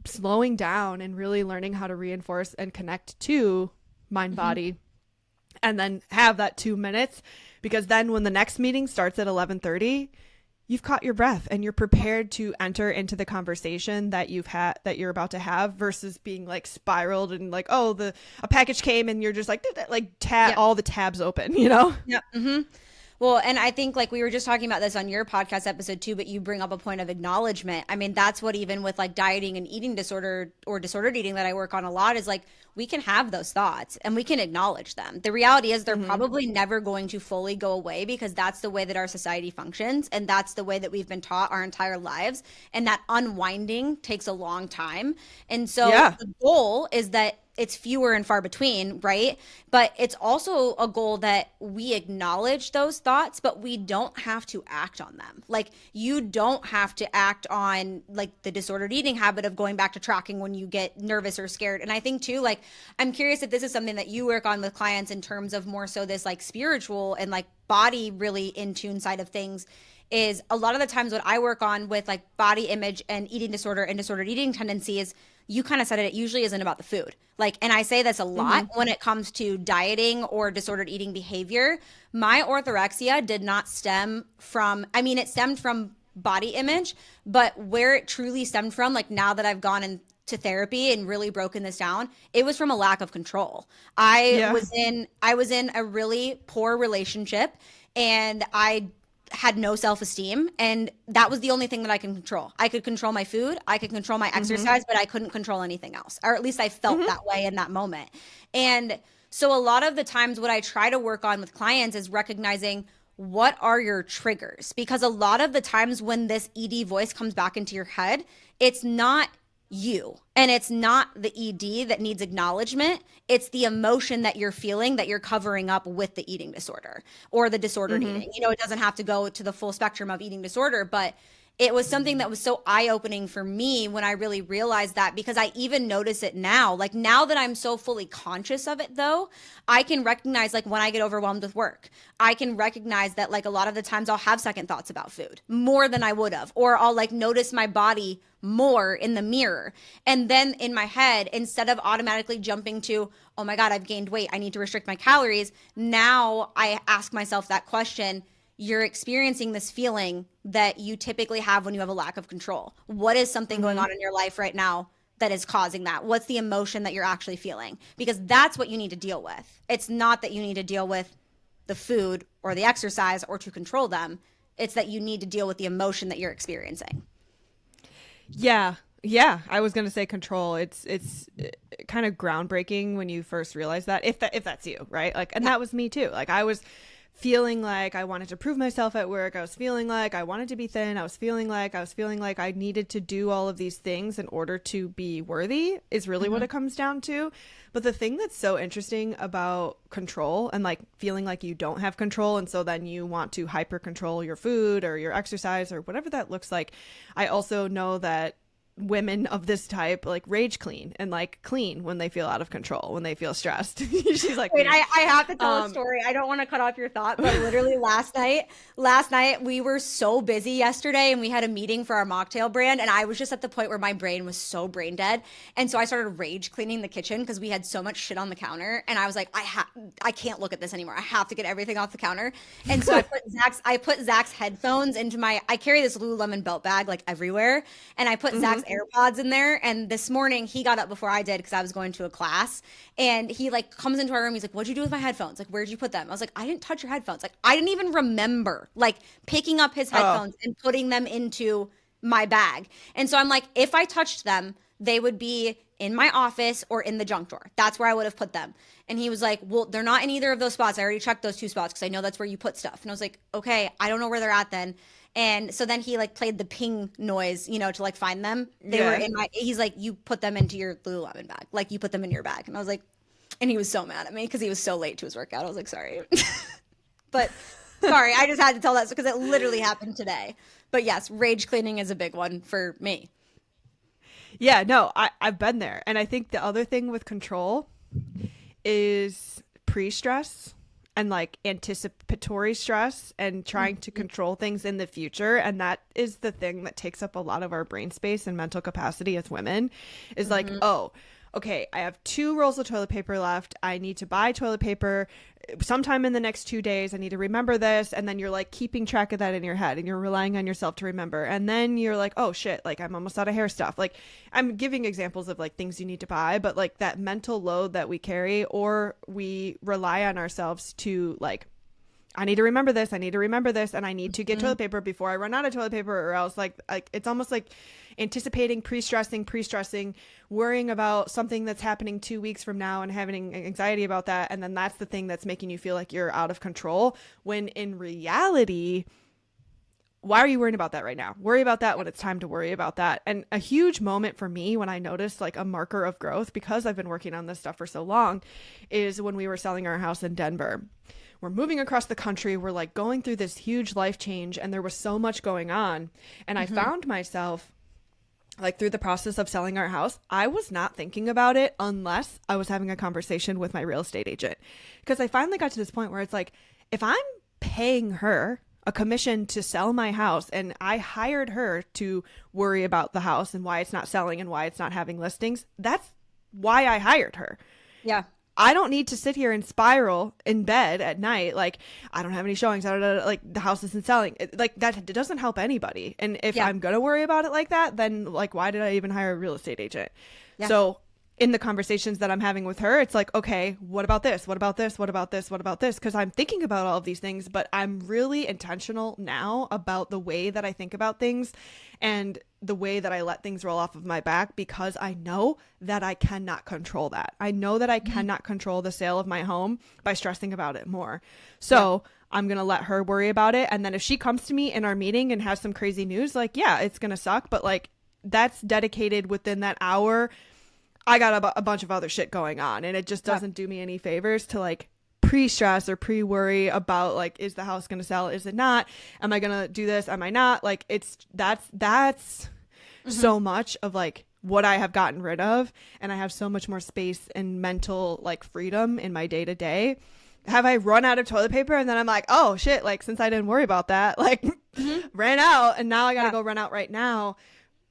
slowing down and really learning how to reinforce and connect to mind body, and then have that 2 minutes, because then when the next meeting starts at 11:30, you've caught your breath and you're prepared to enter into the conversation that you're about to have, versus being like spiraled and like, oh, a package came and you're just like all the tabs open, Yeah. Well, and I think like we were just talking about this on your podcast episode too, but you bring up a point of acknowledgement. I mean, that's what, even with like dieting and eating disorder or disordered eating that I work on a lot, is like we can have those thoughts and we can acknowledge them. The reality is they're probably never going to fully go away, because that's the way that our society functions and that's the way that we've been taught our entire lives. And that unwinding takes a long time. And so the goal is that it's fewer and far between, right? But it's also a goal that we acknowledge those thoughts, but we don't have to act on them. Like you don't have to act on like the disordered eating habit of going back to tracking when you get nervous or scared. And I think too, like, I'm curious if this is something that you work on with clients in terms of more so this like spiritual and like body really in tune side of things. Is a lot of the times what I work on with like body image and eating disorder and disordered eating tendency is, you kind of said it usually isn't about the food. Like, and I say this a lot when it comes to dieting or disordered eating behavior. My orthorexia did not stem from, I mean, it stemmed from body image, but where it truly stemmed from, like now that I've gone into therapy and really broken this down, it was from a lack of control. I was in a really poor relationship, and I had no self-esteem, and that was the only thing that I can control. I could control my food, I could control my exercise, but I couldn't control anything else, or at least I felt that way in that moment. And so a lot of the times what I try to work on with clients is recognizing what are your triggers, because a lot of the times when this ED voice comes back into your head, it's not you. And it's not the ED that needs acknowledgement. It's the emotion that you're feeling that you're covering up with the eating disorder or the disordered eating. You know, it doesn't have to go to the full spectrum of eating disorder, but it was something that was so eye-opening for me when I really realized that, because I even notice it now. Like, now that I'm so fully conscious of it, though, I can recognize, like, when I get overwhelmed with work, I can recognize that, like, a lot of the times I'll have second thoughts about food more than I would have, or I'll, like, notice my body more in the mirror. And then in my head, instead of automatically jumping to, oh my God, I've gained weight, I need to restrict my calories, now I ask myself that question: you're experiencing this feeling that you typically have when you have a lack of control. What is something going on in your life right now that is causing that? What's the emotion that you're actually feeling? Because that's what you need to deal with. It's not that you need to deal with the food or the exercise or to control them. It's that you need to deal with the emotion that you're experiencing. Yeah. I was gonna say control. It's kind of groundbreaking when you first realize that, if that's you, right? Like, and that was me too. Like, I was feeling like I wanted to prove myself at work. I was feeling like I wanted to be thin. I was feeling like I needed to do all of these things in order to be worthy, is really what it comes down to. But the thing that's so interesting about control and like feeling like you don't have control, and so then you want to hyper control your food or your exercise or whatever that looks like. I also know that women of this type like rage clean and like clean when they feel out of control, when they feel stressed. She's like, wait, I have to tell a story. I don't want to cut off your thought, but literally last night we were so busy yesterday, and we had a meeting for our mocktail brand, and I was just at the point where my brain was so brain dead, and so I started rage cleaning the kitchen because we had so much shit on the counter, and I was like, I can't look at this anymore. I have to get everything off the counter. And so I put Zach's headphones into I carry this Lululemon belt bag like everywhere, and I put Zach's AirPods in there. And this morning he got up before I did because I was going to a class, and he like comes into our room. He's like, what'd you do with my headphones? Like, where'd you put them? I was like, I didn't touch your headphones. Like, I didn't even remember like picking up his headphones and putting them into my bag. And so I'm like, if I touched them, they would be in my office or in the junk drawer. That's where I would have put them. And he was like, well, they're not in either of those spots. I already checked those two spots because I know that's where you put stuff. And I was like, okay, I don't know where they're at then. And so then he like played the ping noise, you know, to like find them. They were in he's like, you put them into your Lululemon bag. Like, you put them in your bag. And I was like, and he was so mad at me because he was so late to his workout. I was like, sorry. But sorry, I just had to tell that because it literally happened today. But yes, rage cleaning is a big one for me. Yeah, no, I've been there. And I think the other thing with control is pre-stress and like anticipatory stress and trying to control things in the future. And that is the thing that takes up a lot of our brain space and mental capacity as women, is like, oh, okay, I have 2 rolls of toilet paper left. I need to buy toilet paper sometime in the next 2 days. I need to remember this. And then you're like keeping track of that in your head, and you're relying on yourself to remember. And then you're like, oh shit, like I'm almost out of hair stuff. Like, I'm giving examples of like things you need to buy, but like that mental load that we carry, or we rely on ourselves to like, I need to remember this, and I need to get toilet paper before I run out of toilet paper, or else like it's almost like anticipating, pre-stressing, worrying about something that's happening 2 weeks from now and having anxiety about that. And then that's the thing that's making you feel like you're out of control, when in reality, why are you worrying about that right now? Worry about that when it's time to worry about that. And a huge moment for me when I noticed like a marker of growth, because I've been working on this stuff for so long, is when we were selling our house in Denver. We're moving across the country. We're like going through this huge life change, and there was so much going on. And I found myself like through the process of selling our house, I was not thinking about it unless I was having a conversation with my real estate agent. Because I finally got to this point where it's like, if I'm paying her a commission to sell my house, and I hired her to worry about the house and why it's not selling and why it's not having listings, that's why I hired her. Yeah. I don't need to sit here and spiral in bed at night like, I don't have any showings, like the house isn't selling. Like that, it doesn't help anybody. And if I'm gonna worry about it like that, then like, why did I even hire a real estate agent? So in the conversations that I'm having with her, it's like, okay, what about this? What about this? What about this? What about this? Because I'm thinking about all of these things, but I'm really intentional now about the way that I think about things and the way that I let things roll off of my back, because I know that I cannot control that. I know that I cannot control the sale of my home by stressing about it more. So I'm going to let her worry about it. And then if she comes to me in our meeting and has some crazy news, like, yeah, it's going to suck, but like, that's dedicated within that hour. I got a bunch of other shit going on, and it just doesn't do me any favors to like pre-stress or pre-worry about like, is the house going to sell? Is it not? Am I going to do this? Am I not? Like, that's so much of like what I have gotten rid of. And I have so much more space and mental like freedom in my day to day. Have I run out of toilet paper? And then I'm like, oh shit, like since I didn't worry about that, like ran out, and now I got to go run out right now.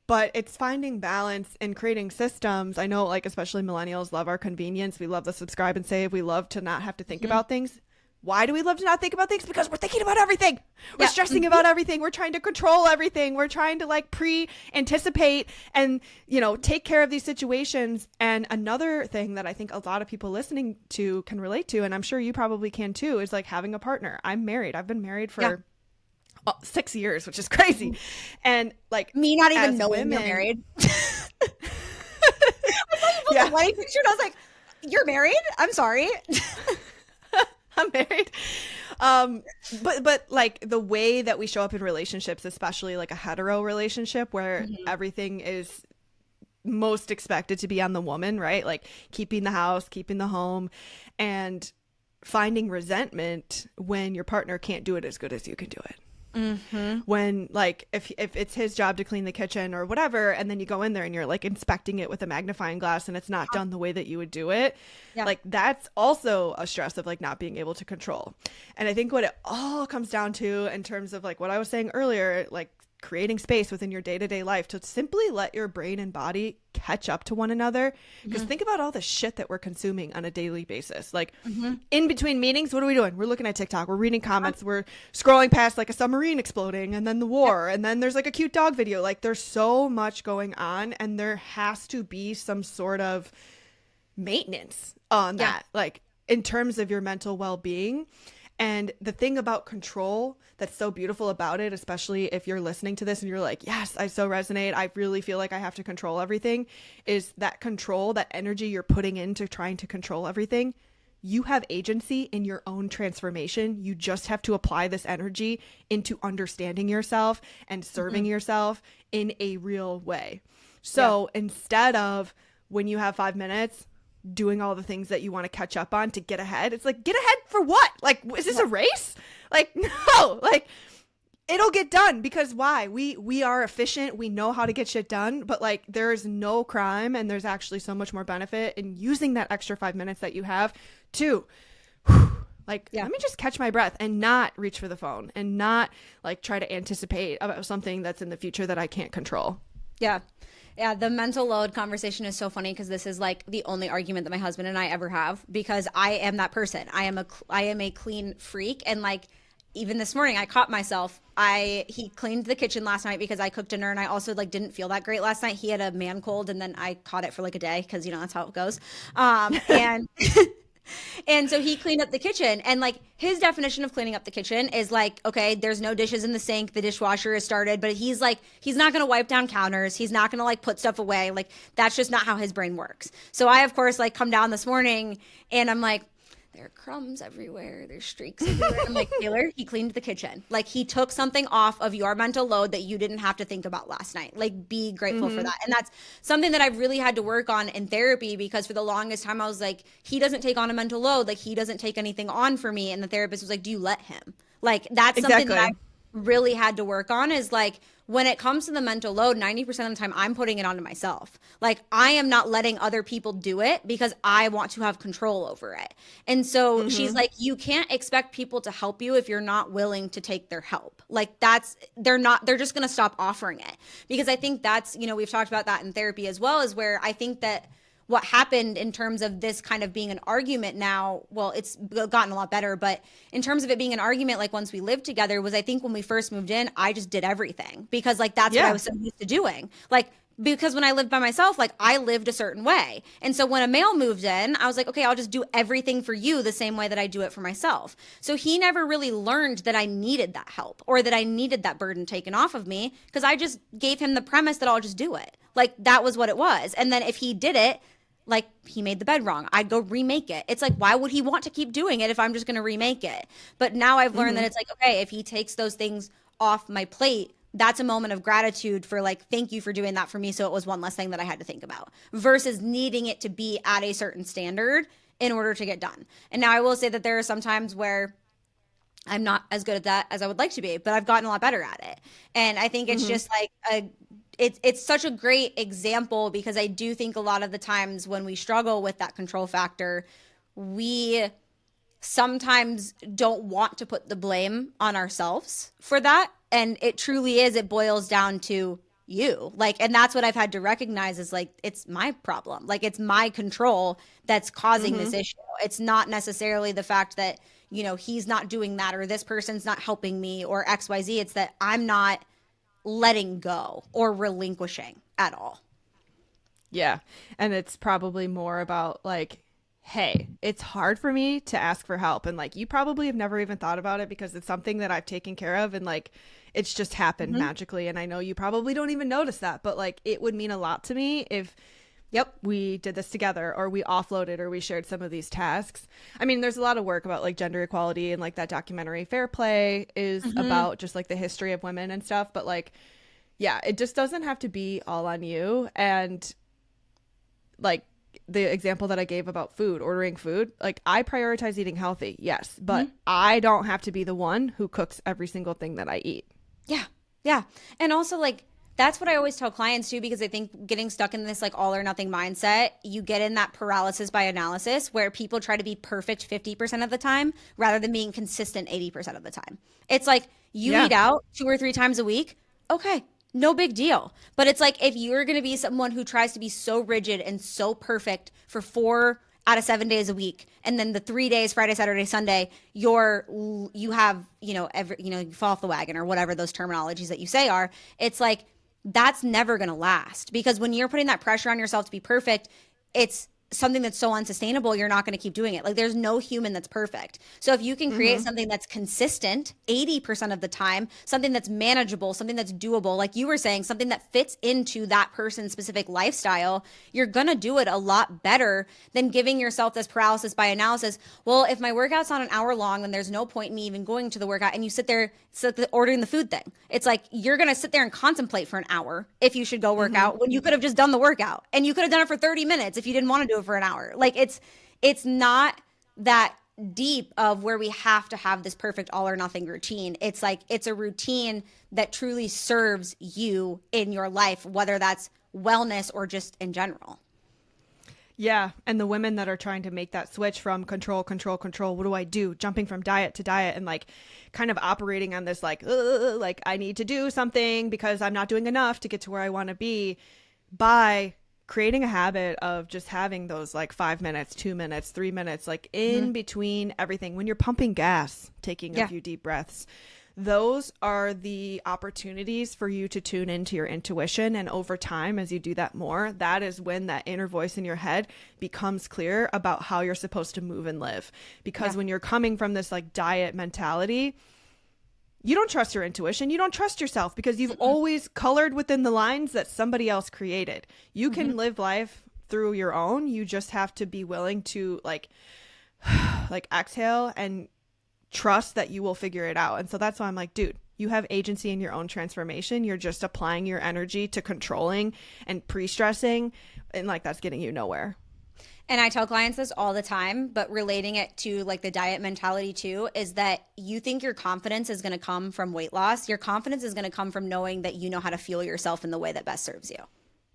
But it's finding balance and creating systems. I know, like, especially millennials love our convenience. We love the subscribe and save. We love to not have to think about things. Why do we love to not think about things? Because we're thinking about everything. We're stressing about everything. We're trying to control everything. We're trying to like pre-anticipate and, you know, take care of these situations. And another thing that I think a lot of people listening to can relate to, and I'm sure you probably can too, is like having a partner. I'm married. I've been married for 6 years, which is crazy. And like me not even knowing you're married. Yeah. The wedding picture, and I was like, you're married? I'm sorry. I'm married. But like the way that we show up in relationships, especially like a hetero relationship where everything is most expected to be on the woman, right? Like keeping the house, keeping the home, and finding resentment when your partner can't do it as good as you can do it. When like if it's his job to clean the kitchen or whatever, and then you go in there and you're like inspecting it with a magnifying glass and it's not done the way that you would do it, like that's also a stress of like not being able to control. And I think what it all comes down to in terms of like what I was saying earlier, like creating space within your day-to-day life to simply let your brain and body catch up to one another. Because think about all the shit that we're consuming on a daily basis. Like in between meetings, what are we doing? We're looking at TikTok, we're reading comments, we're scrolling past like a submarine exploding and then the war, and then there's like a cute dog video. Like there's so much going on, and there has to be some sort of maintenance on that, like in terms of your mental well-being. And the thing about control that's so beautiful about it, especially if you're listening to this and you're like, yes, I so resonate, I really feel like I have to control everything, is that control, that energy you're putting into trying to control everything. You have agency in your own transformation. You just have to apply this energy into understanding yourself and serving yourself in a real way. So instead of when you have 5 minutes, doing all the things that you want to catch up on to get ahead, it's like, get ahead for what? Like, is this a race? Like, no, like it'll get done, because why? We are efficient. We know how to get shit done, but like there's no crime, and there's actually so much more benefit in using that extra 5 minutes that you have to let me just catch my breath and not reach for the phone and not like try to anticipate about something that's in the future that I can't control. Yeah, the mental load conversation is so funny, because this is like the only argument that my husband and I ever have, because I am that person. I am a clean freak, and like even this morning I caught myself. He cleaned the kitchen last night because I cooked dinner, and I also like didn't feel that great last night. He had a man cold, and then I caught it for like a day, because you know that's how it goes. And and so he cleaned up the kitchen, and like his definition of cleaning up the kitchen is like, okay, there's no dishes in the sink, the dishwasher is started, but he's like, he's not going to wipe down counters, he's not going to like put stuff away. Like that's just not how his brain works. So I of course like come down this morning and I'm like, there are crumbs everywhere, there's streaks everywhere. I'm like, Taylor, he cleaned the kitchen. Like he took something off of your mental load that you didn't have to think about last night. Like be grateful for that. And that's something that I've really had to work on in therapy, because for the longest time I was like, he doesn't take on a mental load, like he doesn't take anything on for me. And the therapist was like, do you let him? Like that's something that I really had to work on, is like when it comes to the mental load, 90% of the time I'm putting it onto myself. Like I am not letting other people do it because I want to have control over it. And so she's like, you can't expect people to help you if you're not willing to take their help. Like they're just going to stop offering it. Because I think that's, you know, we've talked about that in therapy as well, is where I think that what happened in terms of this kind of being an argument now, well, it's gotten a lot better, but in terms of it being an argument, like once we lived together, was I think when we first moved in, I just did everything because like that's what I was so used to doing. Like because when I lived by myself, like I lived a certain way. And so when a male moved in, I was like, okay, I'll just do everything for you the same way that I do it for myself. So he never really learned that I needed that help or that I needed that burden taken off of me, because I just gave him the premise that I'll just do it. Like that was what it was. And then if he did it, like he made the bed wrong, I'd go remake it. It's like, why would he want to keep doing it if I'm just going to remake it? But now I've learned that it's like, okay, if he takes those things off my plate, that's a moment of gratitude for like, thank you for doing that for me. So it was one less thing that I had to think about versus needing it to be at a certain standard in order to get done. And now I will say that there are some times where I'm not as good at that as I would like to be, but I've gotten a lot better at it. And I think it's just like it's such a great example, because I do think a lot of the times when we struggle with that control factor, we sometimes don't want to put the blame on ourselves for that. And it truly is, it boils down to you. Like, and that's what I've had to recognize is like, it's my problem. Like, it's my control that's causing this issue. It's not necessarily the fact that, you know, he's not doing that or this person's not helping me or XYZ. It's that I'm not letting go or relinquishing at all. Yeah. And it's probably more about like, hey, it's hard for me to ask for help. And like, you probably have never even thought about it because it's something that I've taken care of. And like, it's just happened magically. And I know you probably don't even notice that, but like, it would mean a lot to me if we did this together, or we offloaded, or we shared some of these tasks. I mean, there's a lot of work about like gender equality, and like that documentary Fair Play is about just like the history of women and stuff. But like, yeah, it just doesn't have to be all on you. And like the example that I gave about food, ordering food, like I prioritize eating healthy. Yes. But I don't have to be the one who cooks every single thing that I eat. Yeah. Yeah. And also like, that's what I always tell clients too, because I think getting stuck in this like all or nothing mindset, you get in that paralysis by analysis where people try to be perfect 50% of the time rather than being consistent 80% of the time. It's like you eat out 2 or 3 times a week. Okay, no big deal. But it's like if you're going to be someone who tries to be so rigid and so perfect for 4 out of 7 days a week, and then the 3 days, Friday, Saturday, Sunday, you have, you know, you fall off the wagon or whatever those terminologies that you say are, it's like, that's never going to last, because when you're putting that pressure on yourself to be perfect, it's something that's so unsustainable, you're not going to keep doing it. Like there's no human that's perfect. So if you can create something that's consistent 80% of the time, something that's manageable, something that's doable, like you were saying, something that fits into that person's specific lifestyle, you're going to do it a lot better than giving yourself this paralysis by analysis. Well, if my workout's not an hour long, then there's no point in me even going to the workout. And you sit there ordering the food thing. It's like you're going to sit there and contemplate for an hour if you should go work out when you could have just done the workout, and you could have done it for 30 minutes if you didn't want to do it for an hour. Like it's not that deep of where we have to have this perfect all or nothing routine. It's like it's a routine that truly serves you in your life, whether that's wellness or just in general. Yeah. And the women that are trying to make that switch from control, what do I do? Jumping from diet to diet and like kind of operating on this like I need to do something because I'm not doing enough to get to where I want to be, by creating a habit of just having those like 5 minutes, 2 minutes, 3 minutes, like in between everything. When you're pumping gas, taking a few deep breaths, those are the opportunities for you to tune into your intuition. And over time, as you do that more, that is when that inner voice in your head becomes clear about how you're supposed to move and live. Because when you're coming from this like diet mentality, you don't trust your intuition. You don't trust yourself because you've always colored within the lines that somebody else created. You can live life through your own. You just have to be willing to like exhale and trust that you will figure it out. And so that's why I'm like, dude, you have agency in your own transformation. You're just applying your energy to controlling and pre-stressing, and like that's getting you nowhere. And I tell clients this all the time, but relating it to like the diet mentality too, is that you think your confidence is going to come from weight loss. Your confidence is going to come from knowing that you know how to fuel yourself in the way that best serves you.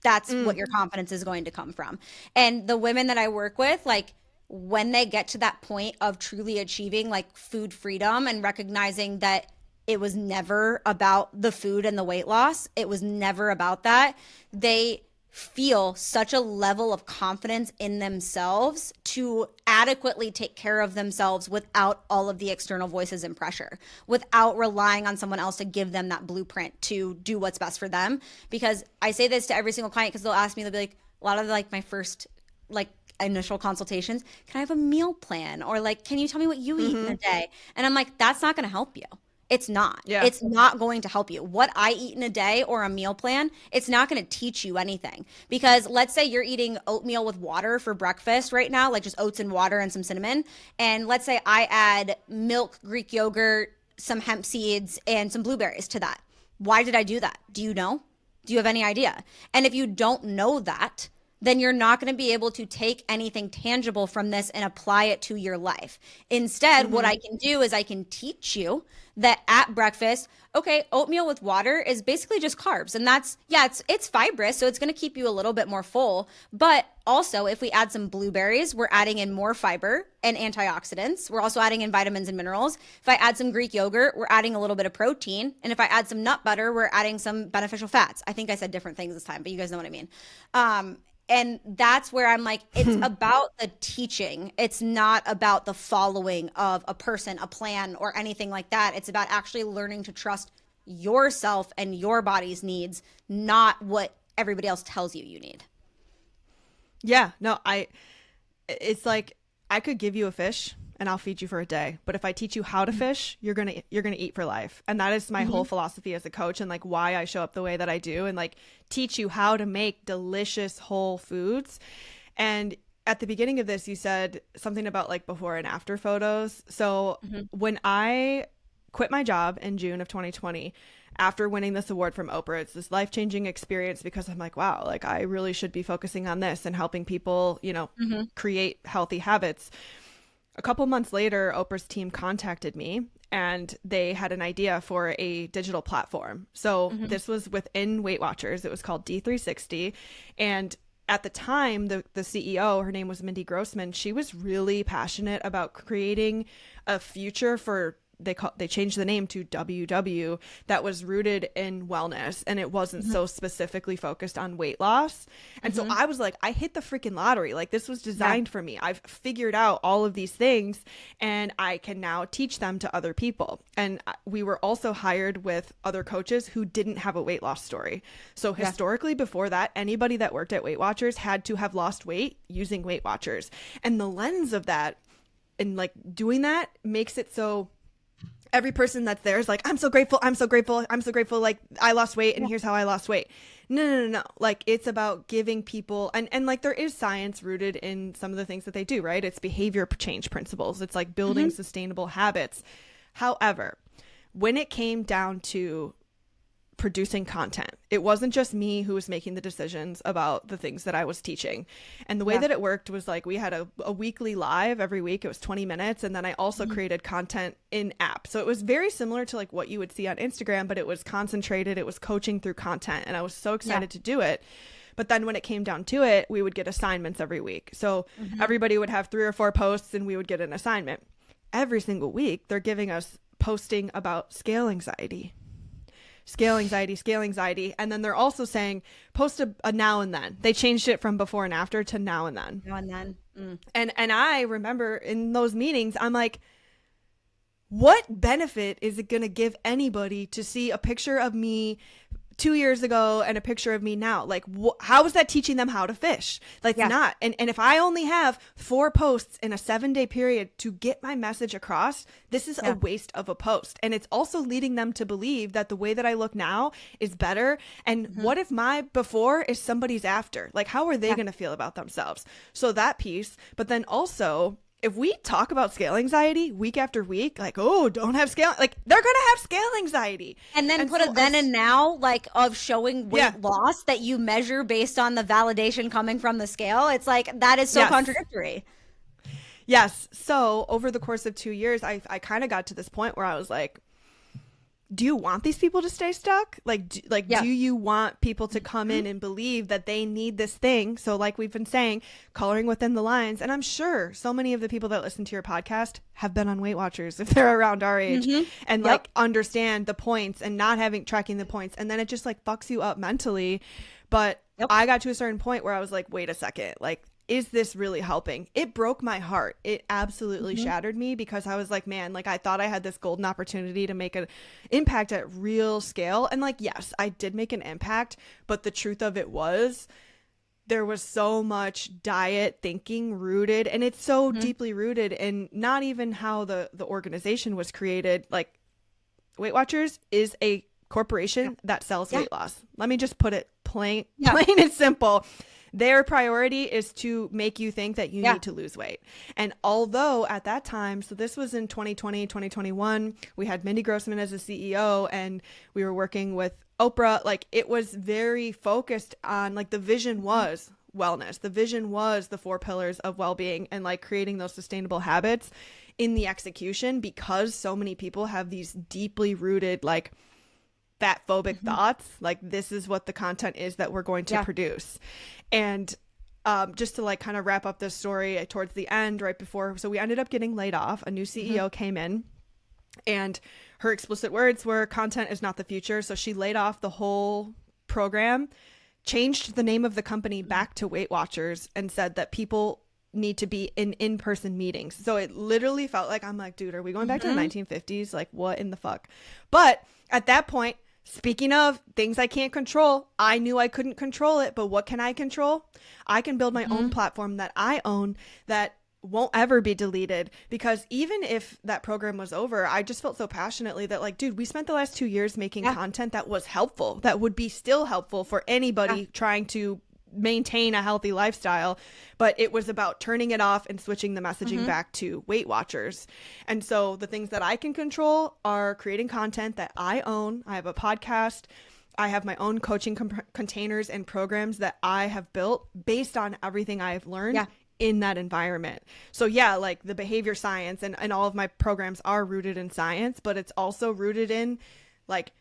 That's what your confidence is going to come from. And the women that I work with, like when they get to that point of truly achieving like food freedom and recognizing that it was never about the food and the weight loss, it was never about that, they feel such a level of confidence in themselves to adequately take care of themselves without all of the external voices and pressure, without relying on someone else to give them that blueprint to do what's best for them. Because I say this to every single client, because they'll ask me, they'll be like, a lot of like my first like initial consultations, can I have a meal plan? Or like, can you tell me what you eat in a day? And I'm like, that's not going to help you. It's not. Yeah. It's not going to help you. What I eat in a day or a meal plan, it's not going to teach you anything. Because let's say you're eating oatmeal with water for breakfast right now, like just oats and water and some cinnamon. And let's say I add milk, Greek yogurt, some hemp seeds, and some blueberries to that. Why did I do that? Do you know? Do you have any idea? And if you don't know that, then you're not going to be able to take anything tangible from this and apply it to your life. Instead, what I can do is I can teach you that at breakfast, okay, oatmeal with water is basically just carbs. And that's, yeah, it's fibrous, so it's going to keep you a little bit more full. But also, if we add some blueberries, we're adding in more fiber and antioxidants. We're also adding in vitamins and minerals. If I add some Greek yogurt, we're adding a little bit of protein. And if I add some nut butter, we're adding some beneficial fats. I think I said different things this time, but you guys know what I mean. And that's where I'm like, it's about the teaching. It's not about the following of a person, a plan, or anything like that. It's about actually learning to trust yourself and your body's needs, not what everybody else tells you need. Yeah, no, it's like I could give you a fish and I'll feed you for a day. But if I teach you how to fish, you're going to eat for life. And that is my whole philosophy as a coach, and like why I show up the way that I do, and like teach you how to make delicious whole foods. And at the beginning of this, you said something about like before and after photos. So when I quit my job in June of 2020, after winning this award from Oprah, it's this life-changing experience, because I'm like, wow, like I really should be focusing on this and helping people, you know, create healthy habits. A couple months later, Oprah's team contacted me and they had an idea for a digital platform. So this was within Weight Watchers. It was called D360. And at the time, the CEO, her name was Mindy Grossman, she was really passionate about creating a future for, they changed the name to WW, that was rooted in wellness, and it wasn't so specifically focused on weight loss. And so I was like, I hit the freaking lottery. Like this was designed for me. I've figured out all of these things and I can now teach them to other people. And we were also hired with other coaches who didn't have a weight loss story. So historically before that, anybody that worked at Weight Watchers had to have lost weight using Weight Watchers. And the lens of that and like doing that makes it so every person that's there is like, I'm so grateful. I'm so grateful. I'm so grateful. Like I lost weight and here's how I lost weight. No. Like it's about giving people, and like there is science rooted in some of the things that they do, right? It's behavior change principles. It's like building sustainable habits. However, when it came down to producing content, it wasn't just me who was making the decisions about the things that I was teaching. And the way that it worked was like we had a weekly live every week. It was 20 minutes. And then I also created content in app. So it was very similar to like what you would see on Instagram, but it was concentrated. It was coaching through content. And I was so excited to do it. But then when it came down to it, we would get assignments every week. So everybody would have 3 or 4 posts and we would get an assignment. Every single week, they're giving us posting about scale anxiety. And then they're also saying post a now and then. They changed it from before and after to now and then. And I remember in those meetings, I'm like, what benefit is it going to give anybody to see a picture of me 2 years ago and a picture of me now? Like, how is that teaching them how to fish? Like, not. And if I only have 4 posts in a 7-day period to get my message across, this is a waste of a post. And it's also leading them to believe that the way that I look now is better. And what if my before is somebody's after? Like, how are they going to feel about themselves? So that piece, but then also, if we talk about scale anxiety week after week, like, oh, don't have scale, like they're going to have scale anxiety. And then put a then and now, like of showing weight loss that you measure based on the validation coming from the scale. It's like, that is so contradictory. Yes. So over the course of 2 years, I kind of got to this point where I was like, do you want these people to stay stuck? Do you want people to come in and believe that they need this thing? So like we've been saying, coloring within the lines. And I'm sure so many of the people that listen to your podcast have been on Weight Watchers if they're around our age and like understand the points and not tracking the points. And then it just like fucks you up mentally. But Yep. I got to a certain point where I was like, wait a second, like, is this really helping? It broke my heart. It absolutely shattered me, because I was like, man, like, I thought I had this golden opportunity to make an impact at real scale. And like, yes, I did make an impact, but the truth of it was, there was so much diet thinking rooted, and it's so deeply rooted in not even how the organization was created. Like, Weight Watchers is a corporation that sells weight loss. Let me just put it plain and simple. Their priority is to make you think that you need to lose weight. And although at that time, so this was in 2020, 2021, we had Mindy Grossman as a CEO, and we were working with Oprah. Like, it was very focused on, like, the vision was wellness. The vision was the 4 pillars of well-being, and like creating those sustainable habits in the execution, because so many people have these deeply rooted, like, fat phobic thoughts. Like, this is what the content is that we're going to produce. And just to like kind of wrap up this story, towards the end, right before, so we ended up getting laid off. A new CEO came in, and her explicit words were, content is not the future. So she laid off the whole program, changed the name of the company back to Weight Watchers, and said that people need to be in-person meetings. So it literally felt like, I'm like, dude, are we going back to the 1950s? Like, what in the fuck? But at that point, speaking of things I can't control, I knew I couldn't control it, but what can I control? I can build my own platform that I own, that won't ever be deleted. Because even if that program was over, I just felt so passionately that, like, dude, we spent the last 2 years making content that was helpful, that would be still helpful for anybody trying to maintain a healthy lifestyle. But it was about turning it off and switching the messaging back to Weight Watchers. And so the things that I can control are creating content that I own. I have a podcast. I have my own coaching containers and programs that I have built based on everything I've learned in that environment. So yeah, like the behavior science and all of my programs are rooted in science, but it's also rooted in, like,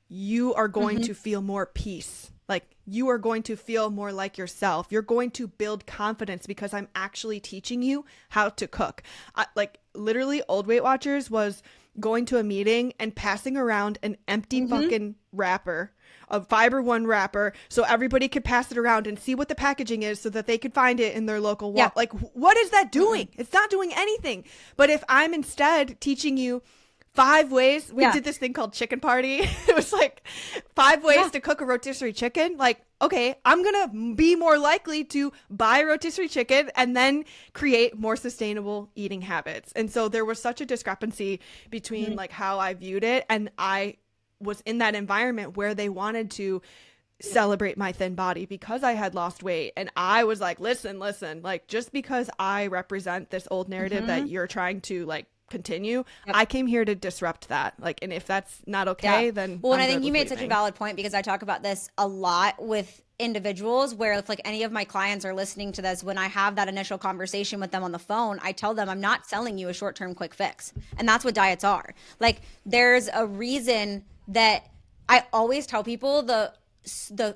you are going to feel more peace. Like, you are going to feel more like yourself. You're going to build confidence because I'm actually teaching you how to cook. Like, literally, old Weight Watchers was going to a meeting and passing around an empty fucking wrapper, a Fiber One wrapper, so everybody could pass it around and see what the packaging is so that they could find it in their local wall. Like, what is that doing? It's not doing anything. But if I'm instead teaching you 5 ways, we did this thing called Chicken Party. It was like 5 ways to cook a rotisserie chicken. Like, okay, I'm going to be more likely to buy a rotisserie chicken and then create more sustainable eating habits. And so there was such a discrepancy between like how I viewed it. And I was in that environment where they wanted to celebrate my thin body because I had lost weight. And I was like, listen, like, just because I represent this old narrative that you're trying to like continue, I came here to disrupt that. Like, and if that's not okay, then well, and I think you made such a valid point, because I talk about this a lot with individuals, where if like any of my clients are listening to this, when I have that initial conversation with them on the phone, I tell them I'm not selling you a short-term quick fix. And that's what diets are. Like, there's a reason that I always tell people the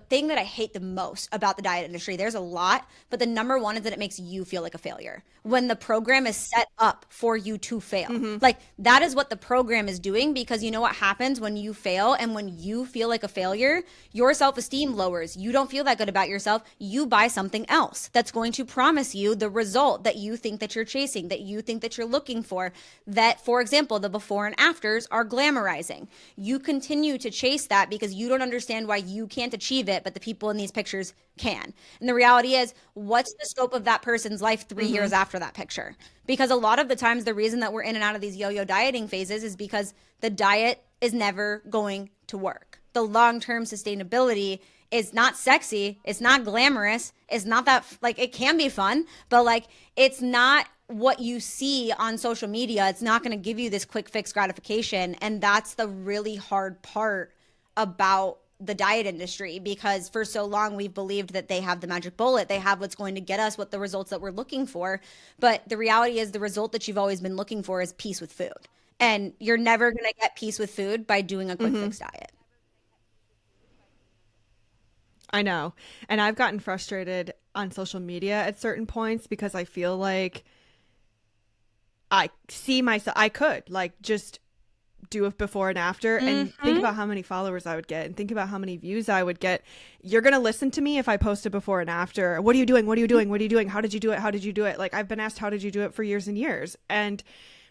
thing that I hate the most about the diet industry, there's a lot, but the number one is that it makes you feel like a failure. When the program is set up for you to fail. Like, that is what the program is doing, because you know what happens when you fail and when you feel like a failure, your self-esteem lowers. You don't feel that good about yourself. You buy something else that's going to promise you the result that you think that you're chasing, that you think that you're looking for, that, for example, the before and afters are glamorizing. You continue to chase that because you don't understand why you can't achieve it, but the people in these pictures can. And the reality is, what's the scope of that person's life 3 years after that picture? Because a lot of the times the reason that we're in and out of these yo-yo dieting phases is because the diet is never going to work. The long-term sustainability is not sexy. It's not glamorous. It's not that, like, it can be fun, but like, it's not what you see on social media. It's not going to give you this quick fix gratification. And that's the really hard part about the diet industry, because for so long we've believed that they have the magic bullet. They have what's going to get us what the results that we're looking for. But the reality is, the result that you've always been looking for is peace with food. And you're never going to get peace with food by doing a quick fix diet. I know. And I've gotten frustrated on social media at certain points because I feel like I see myself, I could like just do a before and after and think about how many followers I would get and think about how many views I would get. You're going to listen to me if I post a before and after. What are you doing? What are you doing? What are you doing? How did you do it? How did you do it? Like, I've been asked, how did you do it for years and years? And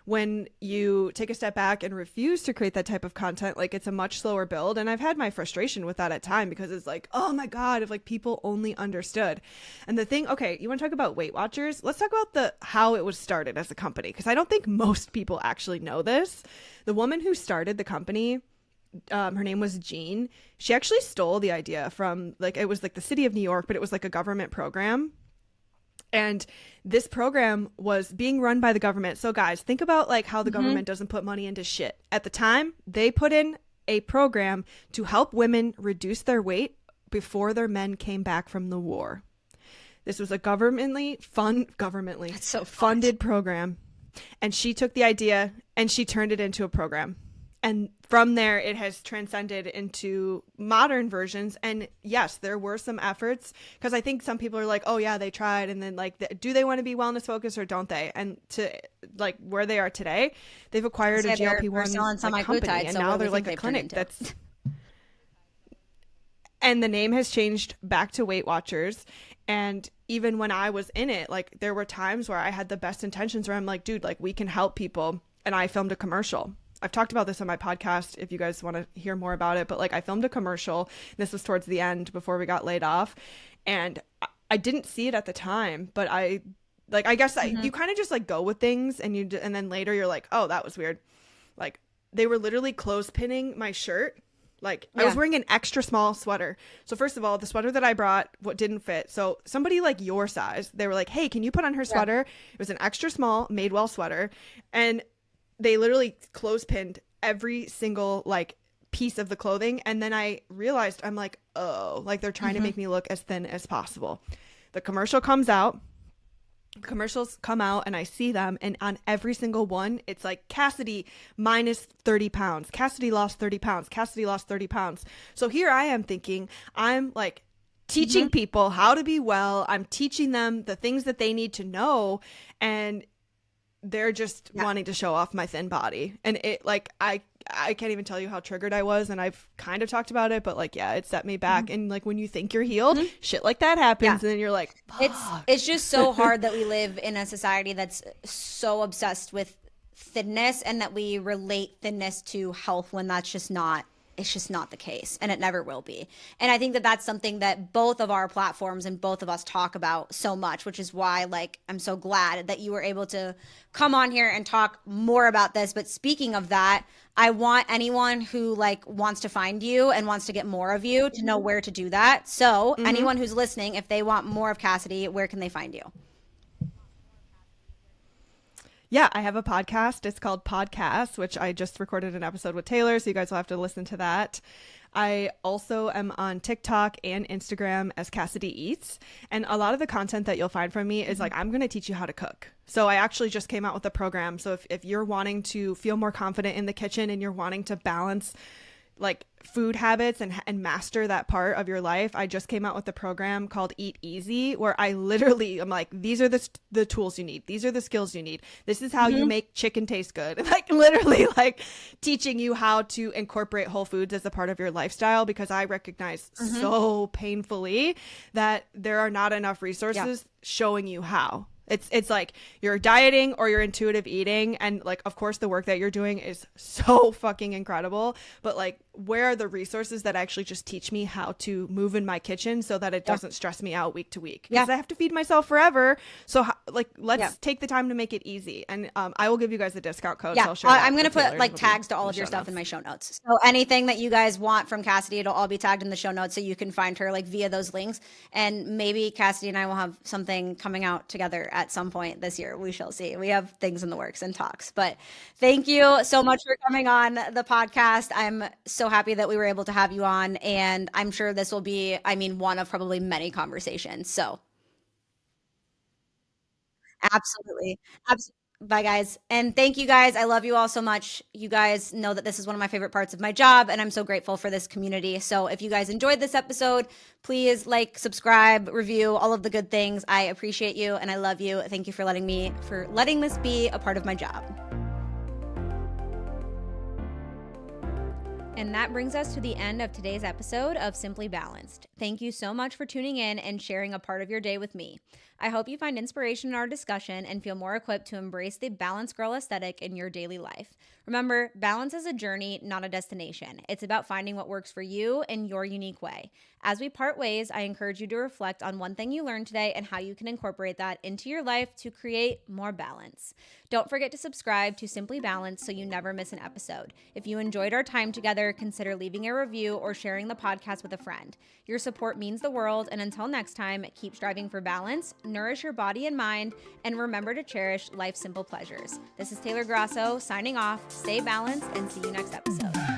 when you take a step back and refuse to create that type of content, like, it's a much slower build. And I've had my frustration with that at time, because it's like, oh my God, if like people only understood. And the thing, okay, you want to talk about Weight Watchers? Let's talk about how it was started as a company, because I don't think most people actually know this. The woman who started the company, her name was Jean. She actually stole the idea from, like, it was like the city of New York, but it was like a government program. And this program was being run by the government. So guys, think about like how the government doesn't put money into shit. At the time, they put in a program to help women reduce their weight before their men came back from the war. This was a governmentally funded program. And she took the idea and she turned it into a program. And from there, it has transcended into modern versions. And yes, there were some efforts, because I think some people are like, oh yeah, they tried. And then like, do they want to be wellness focused or don't they? And to like where they are today, they've acquired a GLP-1 like, company. And now they're like a clinic that's... And the name has changed back to Weight Watchers. And even when I was in it, like, there were times where I had the best intentions where I'm like, dude, like, we can help people. And I filmed a commercial. I've talked about this on my podcast if you guys want to hear more about it, but like, I filmed a commercial. This was towards the end before we got laid off, and I didn't see it at the time, but I guess you kind of just like go with things, and and then later you're like, oh, that was weird. Like, they were literally clothespinning my shirt. Like, I was wearing an extra small sweater. So first of all, the sweater that I brought, what didn't fit. So somebody like your size, they were like, hey, can you put on her sweater? It was an extra small Madewell sweater. And they literally clothespinned every single like piece of the clothing. And then I realized, I'm like, oh, like, they're trying to make me look as thin as possible. The commercials come out and I see them, and on every single one, it's like, Cassidy minus 30 pounds. Cassidy lost 30 pounds. Cassidy lost 30 pounds. So here I am thinking, I'm like teaching people how to be well. I'm teaching them the things that they need to know. And they're just wanting to show off my thin body. And it, like, I can't even tell you how triggered I was. And I've kind of talked about it, but like, yeah, it set me back. And like, when you think you're healed, shit like that happens. And then you're like, fuck. It's just so hard that we live in a society that's so obsessed with thinness, and that we relate thinness to health, when that's just not, it's just not the case, and it never will be. And I think that that's something that both of our platforms and both of us talk about so much, which is why, like, I'm so glad that you were able to come on here and talk more about this. But speaking of that, I want anyone who like wants to find you and wants to get more of you to know where to do that. So anyone who's listening, if they want more of Cassidy, where can they find you? Yeah, I have a podcast. It's called Podcast, which I just recorded an episode with Taylor, so you guys will have to listen to that. I also am on TikTok and Instagram as Cassidy Eats. And a lot of the content that you'll find from me is like, I'm going to teach you how to cook. So I actually just came out with a program. So if you're wanting to feel more confident in the kitchen, and you're wanting to balance like food habits and master that part of your life, I just came out with a program called Eat Easy, where I literally am like, these are the tools you need. These are the skills you need. This is how you make chicken taste good. Like, literally, like, teaching you how to incorporate whole foods as a part of your lifestyle, because I recognize so painfully that there are not enough resources showing you how. It's like you're dieting or you're intuitive eating, and like, of course, the work that you're doing is so fucking incredible, but like, where are the resources that actually just teach me how to move in my kitchen so that it doesn't stress me out week to week? Because I have to feed myself forever. So like, let's take the time to make it easy. And I will give you guys the discount code. So I'll share I'm going to put like tags to all of your stuff in my show notes. So anything that you guys want from Cassidy, it'll all be tagged in the show notes, so you can find her like via those links. And maybe Cassidy and I will have something coming out together at some point this year. We shall see. We have things in the works and talks. But thank you so much for coming on the podcast. I'm so happy that we were able to have you on, and I'm sure this will be, I mean, one of probably many conversations. So absolutely. Bye, guys. And thank you guys. I love you all so much. You guys know that this is one of my favorite parts of my job, and I'm so grateful for this community. So if you guys enjoyed this episode, please like, subscribe, review, all of the good things. I appreciate you and I love you. Thank you for letting this be a part of my job. And that brings us to the end of today's episode of Simply Balanced. Thank you so much for tuning in and sharing a part of your day with me. I hope you find inspiration in our discussion and feel more equipped to embrace the balanced girl aesthetic in your daily life. Remember, balance is a journey, not a destination. It's about finding what works for you in your unique way. As we part ways, I encourage you to reflect on one thing you learned today and how you can incorporate that into your life to create more balance. Don't forget to subscribe to Simply Balanced so you never miss an episode. If you enjoyed our time together, consider leaving a review or sharing the podcast with a friend. Your support means the world, and until next time, keep striving for balance, nourish your body and mind, and remember to cherish life's simple pleasures. This is Taylor Grasso signing off. Stay balanced and see you next episode.